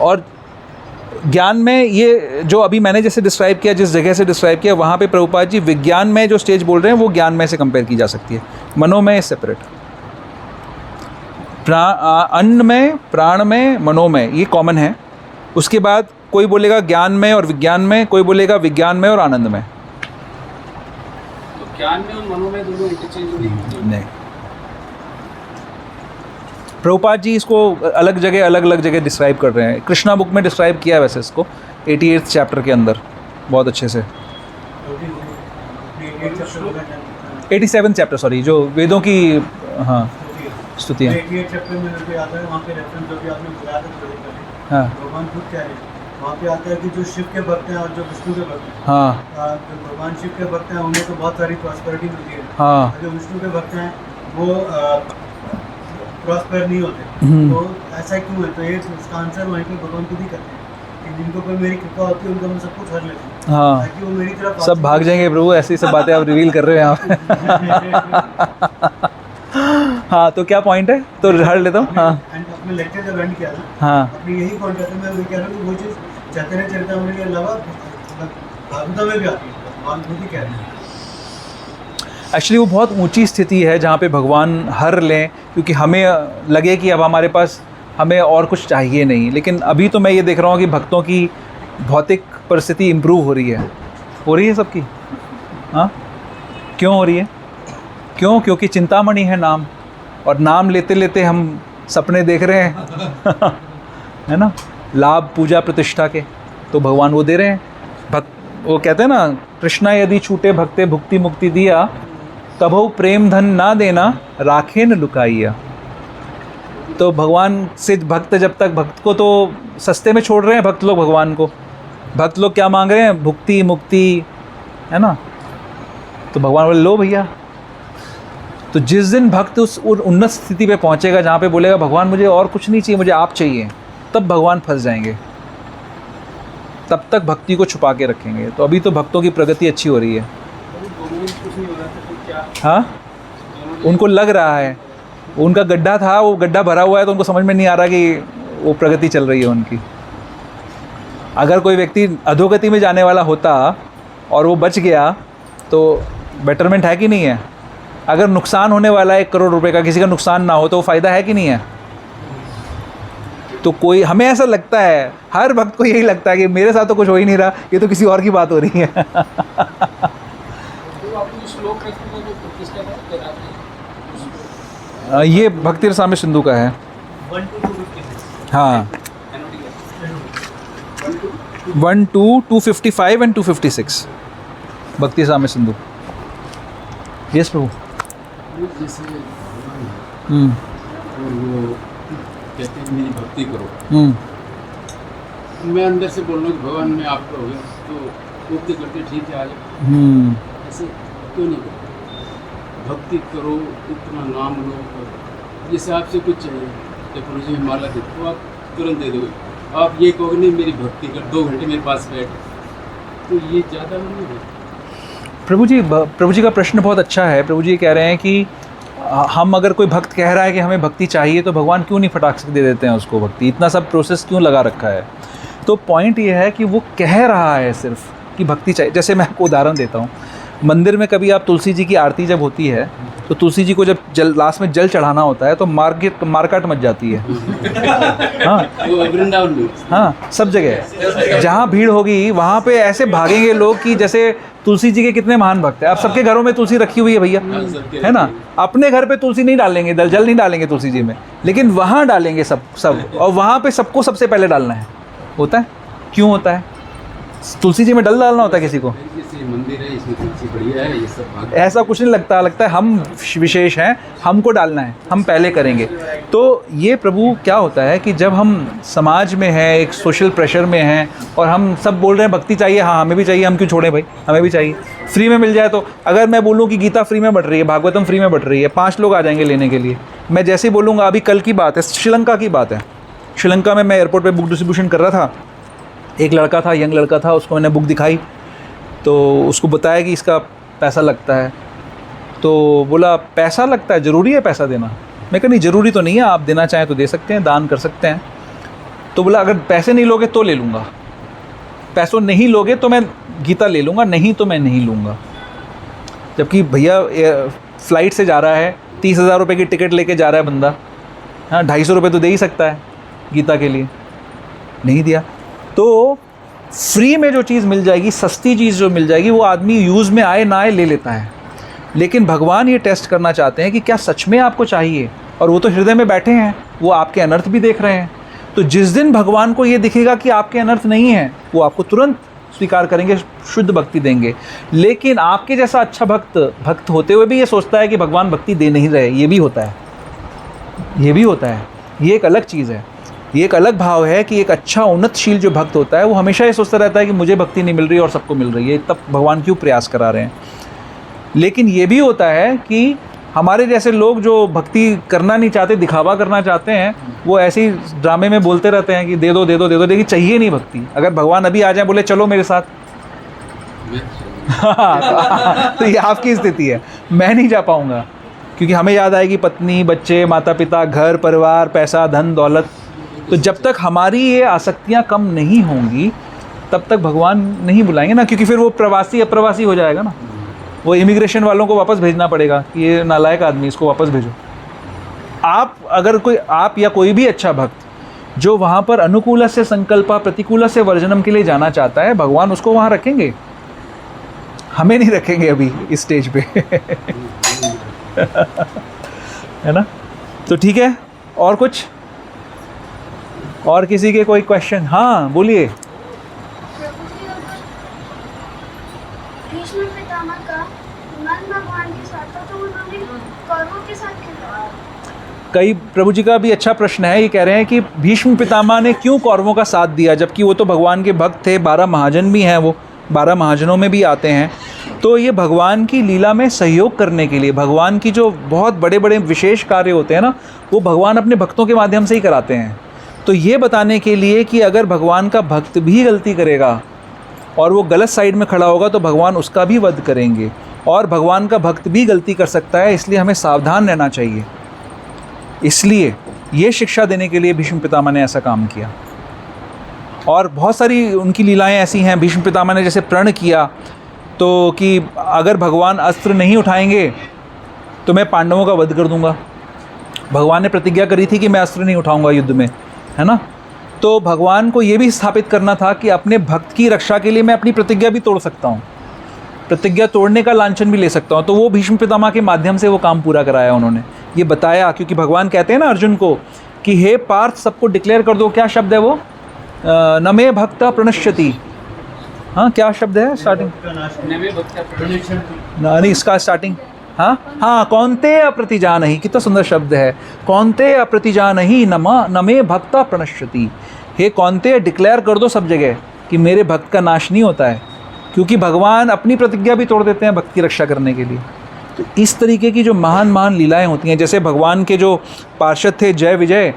और ज्ञान में ये जो अभी मैंने जैसे डिस्क्राइब किया, जिस जगह से डिस्क्राइब किया, वहाँ पे प्रभुपाद जी विज्ञान में जो स्टेज बोल रहे हैं वो ज्ञान में से कंपेयर की जा सकती है। मनोमय सेपरेट, अन्न में, प्राण में, मनोमय ये कॉमन है। उसके बाद कोई बोलेगा ज्ञान में और विज्ञान में, कोई बोलेगा विज्ञान में और आनंद में। तो ज्ञान में और मनोमय दोनों इंटरचेंजेबल नहीं, प्रभुपाद जी इसको अलग अलग जगह डिस्क्राइब कर रहे हैं। कृष्णा बुक में डिस्क्राइब किया है वैसे इसको 88th चैप्टर के अंदर बहुत अच्छे से। 87th चैप्टर, सॉरी, जो वेदों की हाँ स्तुतियाँ। 88 चैप्टर में जो आता है वहाँ पे रेफरेंस जो भी आपने बताया था थोड़ी पहले, हाँ भगवान खुद कह रहे हैं, वहाँ पे आता है कि जो शिव के भक्त हैं और जो विष्णु के भक्त हैं, हाँ जो भगवान शिव के भक्त हैं उन्हें तो बहुत सारी प्रॉस्पेरिटी मिलती है, हाँ, और जो विष्णु के भक्त हैं वो प्रॉस्पर नहीं होते। तो ऐसा क्यों है? तो ये उसका आंसर वहीं पे भगवान खुद ही करते हैं कि जिनको पर मेरी कृपा होती है उनको मैं सब कुछ हर लेता हूँ, हाँ, ताकि वो मेरी तरफ सब भाग जाएंगे प्रभु, ऐसी सब बातें आप रिवील कर रहे हैं आप। हाँ, तो क्या पॉइंट है? तो हर लेता हूँ। हाँ अपने लेक्चर जब एंड किया था, हाँ अपनी यही पॉइंट आता है। मैं वही कह रहा हूँ कि वो चीज़ चैतन्य चरितामृत के अलावा भागवत में भी आती है, भगवान खुद ही कह रहे हैं। एक्चुअली वो बहुत ऊंची स्थिति है जहाँ पे भगवान हर लें, क्योंकि हमें लगे कि अब हमारे पास हमें और कुछ चाहिए नहीं। लेकिन अभी तो मैं ये देख रहा हूँ कि भक्तों की भौतिक परिस्थिति इम्प्रूव हो रही है सबकी। हाँ, क्यों हो रही है? क्यों? क्योंकि चिंतामणि है नाम, और नाम लेते लेते हम सपने देख रहे हैं है ना, लाभ पूजा प्रतिष्ठा के, तो भगवान वो दे रहे हैं। वो कहते हैं ना, कृष्णा यदि छूटे भक्ते भुक्ति मुक्ति दिया, तभो प्रेम धन ना देना, राखे न लुकाइया। तो भगवान से भक्त, जब तक भक्त को तो सस्ते में छोड़ रहे हैं भक्त लोग भगवान को। भक्त लोग क्या मांग रहे हैं? भुक्ति मुक्ति, है ना। तो भगवान बोले लो भैया। तो जिस दिन भक्त उस उन्नत स्थिति पे पहुंचेगा जहाँ पे बोलेगा भगवान मुझे और कुछ नहीं चाहिए, मुझे आप चाहिए, तब भगवान फंस जाएंगे। तब तक भक्ति को छुपा के रखेंगे। तो अभी तो भक्तों की प्रगति अच्छी हो रही है। हाँ, उनको लग रहा है, उनका गड्ढा था, वो गड्ढा भरा हुआ है, तो उनको समझ में नहीं आ रहा कि वो प्रगति चल रही है उनकी। अगर कोई व्यक्ति अधोगति में जाने वाला होता और वो बच गया तो बेटरमेंट है कि नहीं है? अगर नुकसान होने वाला है 1 करोड़ रुपए का, किसी का नुकसान ना हो तो वो फ़ायदा है कि नहीं है? तो कोई, हमें ऐसा लगता है, हर भक्त को यही लगता है कि मेरे साथ तो कुछ हो ही नहीं रहा, ये तो किसी और की बात हो रही है। तो आपको जो श्लोक है ये भक्ति रसामृत सिंधु का है। 1 to 256 हाँ 1 to 255 एंड 256 भक्ति रसामृत सिंधु। यस प्रभु। जैसे भगवान है हम्म और वो कहते हैं मेरी भक्ति करो, हम्म मैं अंदर से बोल रहा हूँ कि भगवान मैं आपका हो गया, तो भक्ति करते ठीक है आ जाओ, हम्म ऐसे क्यों नहीं करो? भक्ति करो, इतना नाम लो, जैसे आपसे कुछ चाहिए तो प्रभु जी माला दे तो आप तुरंत दे दोगे। आप ये कहोगे नहीं मेरी भक्ति कर, 2 घंटे मेरे पास बैठ, तो ये ज़्यादा नहीं है? प्रभु जी का प्रश्न बहुत अच्छा है। प्रभु जी कह रहे हैं कि हम अगर कोई भक्त कह रहा है कि हमें भक्ति चाहिए तो भगवान क्यों नहीं फटाक से दे देते हैं उसको भक्ति, इतना सब प्रोसेस क्यों लगा रखा है? तो पॉइंट ये है कि वो कह रहा है सिर्फ कि भक्ति चाहिए। जैसे मैं आपको उदाहरण देता हूँ, मंदिर में कभी आप तुलसी जी की आरती जब होती है तो तुलसी जी को जब लास्ट में जल चढ़ाना होता है तो मारकाट मच जाती है। हाँ वो वृंदावन में हाँ, सब जगह जहाँ भीड़ होगी वहाँ पे ऐसे भागेंगे लोग कि जैसे तुलसी जी के कितने महान भक्त हैं। आप सबके घरों में तुलसी रखी हुई है भैया, है ना? अपने घर पे तुलसी नहीं डालेंगे, जल नहीं डालेंगे तुलसी जी में, लेकिन वहाँ डालेंगे सब, और वहाँ पे सबको सबसे पहले डालना है। होता है? क्यों होता है? तुलसी जी में डल डालना होता है किसी को? जैसे मंदिर है इसमें तुलसी बढ़िया है, ये सब भाग ऐसा कुछ नहीं लगता है हम विशेष हैं, हमको डालना है, हम पहले करेंगे। तो ये प्रभु क्या होता है कि जब हम समाज में हैं, एक सोशल प्रेशर में हैं और हम सब बोल रहे हैं भक्ति चाहिए, हाँ हमें भी चाहिए, हम क्यों छोड़ें भाई, हमें भी चाहिए, फ्री में मिल जाए तो। अगर मैं बोलूँ कि गीता फ्री में बट रही है, भागवतम फ्री में बट रही है, 5 लोग आ जाएंगे लेने के लिए। मैं जैसे ही बोलूँगा, अभी कल की बात है, श्रीलंका की बात है, श्रीलंका में मैं एयरपोर्ट पर बुक डिस्ट्रीब्यूशन कर रहा था। एक लड़का था, यंग लड़का था, उसको मैंने बुक दिखाई तो उसको बताया कि इसका पैसा लगता है। तो बोला पैसा लगता है, ज़रूरी है पैसा देना? मैं कहा नहीं ज़रूरी तो नहीं है, आप देना चाहें तो दे सकते हैं, दान कर सकते हैं। तो बोला अगर पैसे नहीं लोगे तो ले लूँगा, पैसों नहीं लोगे तो मैं गीता ले लूँगा, नहीं तो मैं नहीं लूँगा। जबकि भैया फ़्लाइट से जा रहा है, 30,000 रुपये की टिकट लेके जा रहा है बंदा, हाँ 250 रुपये तो दे ही सकता है गीता के लिए, नहीं दिया। तो फ्री में जो चीज़ मिल जाएगी, सस्ती चीज़ जो मिल जाएगी, वो आदमी यूज़ में आए ना आए ले लेता है। लेकिन भगवान ये टेस्ट करना चाहते हैं कि क्या सच में आपको चाहिए, और वो तो हृदय में बैठे हैं, वो आपके अनर्थ भी देख रहे हैं। तो जिस दिन भगवान को ये दिखेगा कि आपके अनर्थ नहीं है, वो आपको तुरंत स्वीकार करेंगे, शुद्ध भक्ति देंगे। लेकिन आपके जैसा अच्छा भक्त होते हुए भी ये सोचता है कि भगवान भक्ति दे नहीं रहे, ये भी होता है, ये भी होता है। ये एक अलग चीज़ है, ये एक अलग भाव है कि एक अच्छा उन्नतशील जो भक्त होता है वो हमेशा ये सोचता रहता है कि मुझे भक्ति नहीं मिल रही और सबको मिल रही है, तब भगवान क्यों प्रयास करा रहे हैं। लेकिन ये भी होता है कि हमारे जैसे लोग जो भक्ति करना नहीं चाहते, दिखावा करना चाहते हैं, वो ऐसे ही ड्रामे में बोलते रहते हैं कि दे दो दे दो दे दो, लेकिन चाहिए नहीं भक्ति। अगर भगवान अभी आ जाए, बोले चलो मेरे साथ, तो ये आपकी स्थिति है, मैं नहीं जा पाऊँगा, क्योंकि हमें याद आएगी पत्नी, बच्चे, माता पिता, घर परिवार, पैसा, धन दौलत। तो जब तक हमारी ये आसक्तियाँ कम नहीं होंगी तब तक भगवान नहीं बुलाएंगे ना, क्योंकि फिर वो प्रवासी अप्रवासी हो जाएगा ना, वो इमिग्रेशन वालों को वापस भेजना पड़ेगा कि ये नालायक आदमी, इसको वापस भेजो। आप या कोई भी अच्छा भक्त जो वहाँ पर अनुकूल से संकल्प प्रतिकूल से वर्जनम के लिए जाना चाहता है, भगवान उसको वहाँ रखेंगे, हमें नहीं रखेंगे अभी इस स्टेज पे। है ना? तो ठीक है, और कुछ, और किसी के कोई क्वेश्चन? हाँ बोलिए। प्रभु जी, अगर भीष्म पितामह का मन भगवान के साथ था तो उन्होंने कौरवों के साथ क्यों लड़ा? कई प्रभु जी का भी अच्छा प्रश्न है। ये कह रहे हैं कि भीष्म पितामह ने क्यों कौरवों का साथ दिया, जबकि वो तो भगवान के भक्त थे, 12 महाजन भी हैं, वो 12 महाजनों में भी आते हैं। तो ये भगवान की लीला में सहयोग करने के लिए, भगवान की जो बहुत बड़े बड़े विशेष कार्य होते हैं ना, वो भगवान अपने भक्तों के माध्यम से ही कराते हैं। तो ये बताने के लिए कि अगर भगवान का भक्त भी गलती करेगा और वो गलत साइड में खड़ा होगा तो भगवान उसका भी वध करेंगे, और भगवान का भक्त भी गलती कर सकता है, इसलिए हमें सावधान रहना चाहिए। इसलिए ये शिक्षा देने के लिए भीष्म पितामह ने ऐसा काम किया। और बहुत सारी उनकी लीलाएं ऐसी हैं। भीष्म पितामह ने जैसे प्रण किया तो कि अगर भगवान अस्त्र नहीं उठाएंगे तो मैं पांडवों का वध कर दूंगा। भगवान ने प्रतिज्ञा करी थी कि मैं अस्त्र नहीं उठाऊंगा युद्ध में, है ना? तो भगवान को ये भी स्थापित करना था कि अपने भक्त की रक्षा के लिए मैं अपनी प्रतिज्ञा भी तोड़ सकता हूँ, प्रतिज्ञा तोड़ने का लांछन भी ले सकता हूँ। तो वो भीष्म पितामह के माध्यम से वो काम पूरा कराया उन्होंने। ये बताया, क्योंकि भगवान कहते हैं ना अर्जुन को कि हे पार्थ सबको डिक्लेयर कर दो, क्या शब्द है वो, न मे भक्त प्रणश्यति, हाँ क्या शब्द है स्टार्टिंग, का नाश नवे भक्त प्रणेशन नहीं इसका स्टार्टिंग, हाँ कौन्तेय अप्रतिजानहि, कितना सुंदर शब्द है, कौन्तेय अप्रतिजानहि न मे भक्त प्रणश्यति। हे कौन्तेय डिक्लेयर कर दो सब जगह कि मेरे भक्त का नाश नहीं होता है, क्योंकि भगवान अपनी प्रतिज्ञा भी तोड़ देते हैं भक्त की रक्षा करने के लिए। तो इस तरीके की जो महान महान लीलाएं होती हैं, जैसे भगवान के जो पार्षद थे जय विजय,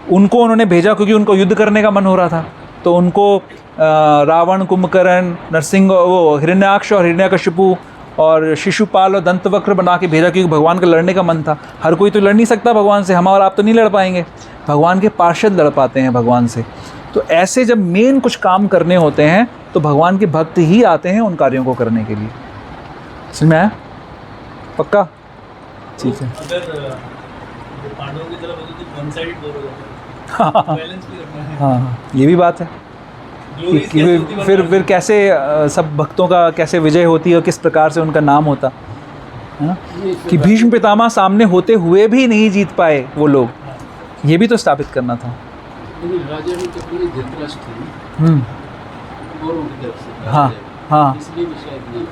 उनको उन्होंने भेजा क्योंकि उनको युद्ध करने का मन हो रहा था, तो उनको रावण, कुंभकर्ण, नरसिंह, वो हिरण्याक्ष और हिरण्यकशिपु और शिशुपाल और दंतवक्र बना के भेजा, क्योंकि भगवान का लड़ने का मन था। हर कोई तो लड़ नहीं सकता भगवान से, हम और आप तो नहीं लड़ पाएंगे, भगवान के पार्षद लड़ पाते हैं भगवान से। तो ऐसे जब मेन कुछ काम करने होते हैं तो भगवान के भक्त ही आते हैं उन कार्यों को करने के लिए। समझ में आया? पक्का? ठीक है। अगर पांडवों की तरफ होती तो वन साइड बोल रहा बैलेंस भी रखना है। हाँ ये भी बात है कि फिर कैसे सब भक्तों का कैसे विजय होती है और किस प्रकार से उनका नाम होता है ना, कि भीष्म पितामह सामने होते हुए भी नहीं जीत पाए वो लोग, ये भी तो स्थापित करना था। लेकिन राजा ने तो पहले धृतराष्ट्र थे गौरवों की तरफ से, हाँ हाँ, इसलिए भी शायद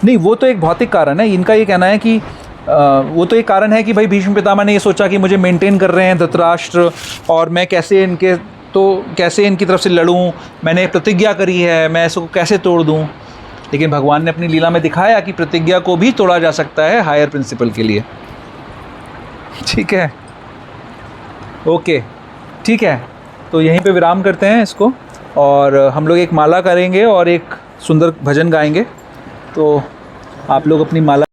नहीं वो तो एक भौतिक कारण है। इनका ये कहना है कि वो तो एक कारण है कि भाई भीष्म पितामह ने ये सोचा कि मुझे मेंटेन कर रहे हैं धृतराष्ट्र, और मैं कैसे इनकी तरफ से लड़ूं, मैंने प्रतिज्ञा करी है, मैं इसको कैसे तोड़ दूं। लेकिन भगवान ने अपनी लीला में दिखाया कि प्रतिज्ञा को भी तोड़ा जा सकता है हायर प्रिंसिपल के लिए। ठीक है, ओके, ठीक है, तो यहीं पे विराम करते हैं इसको, और हम लोग एक माला करेंगे और एक सुंदर भजन गाएंगे। तो आप लोग अपनी माला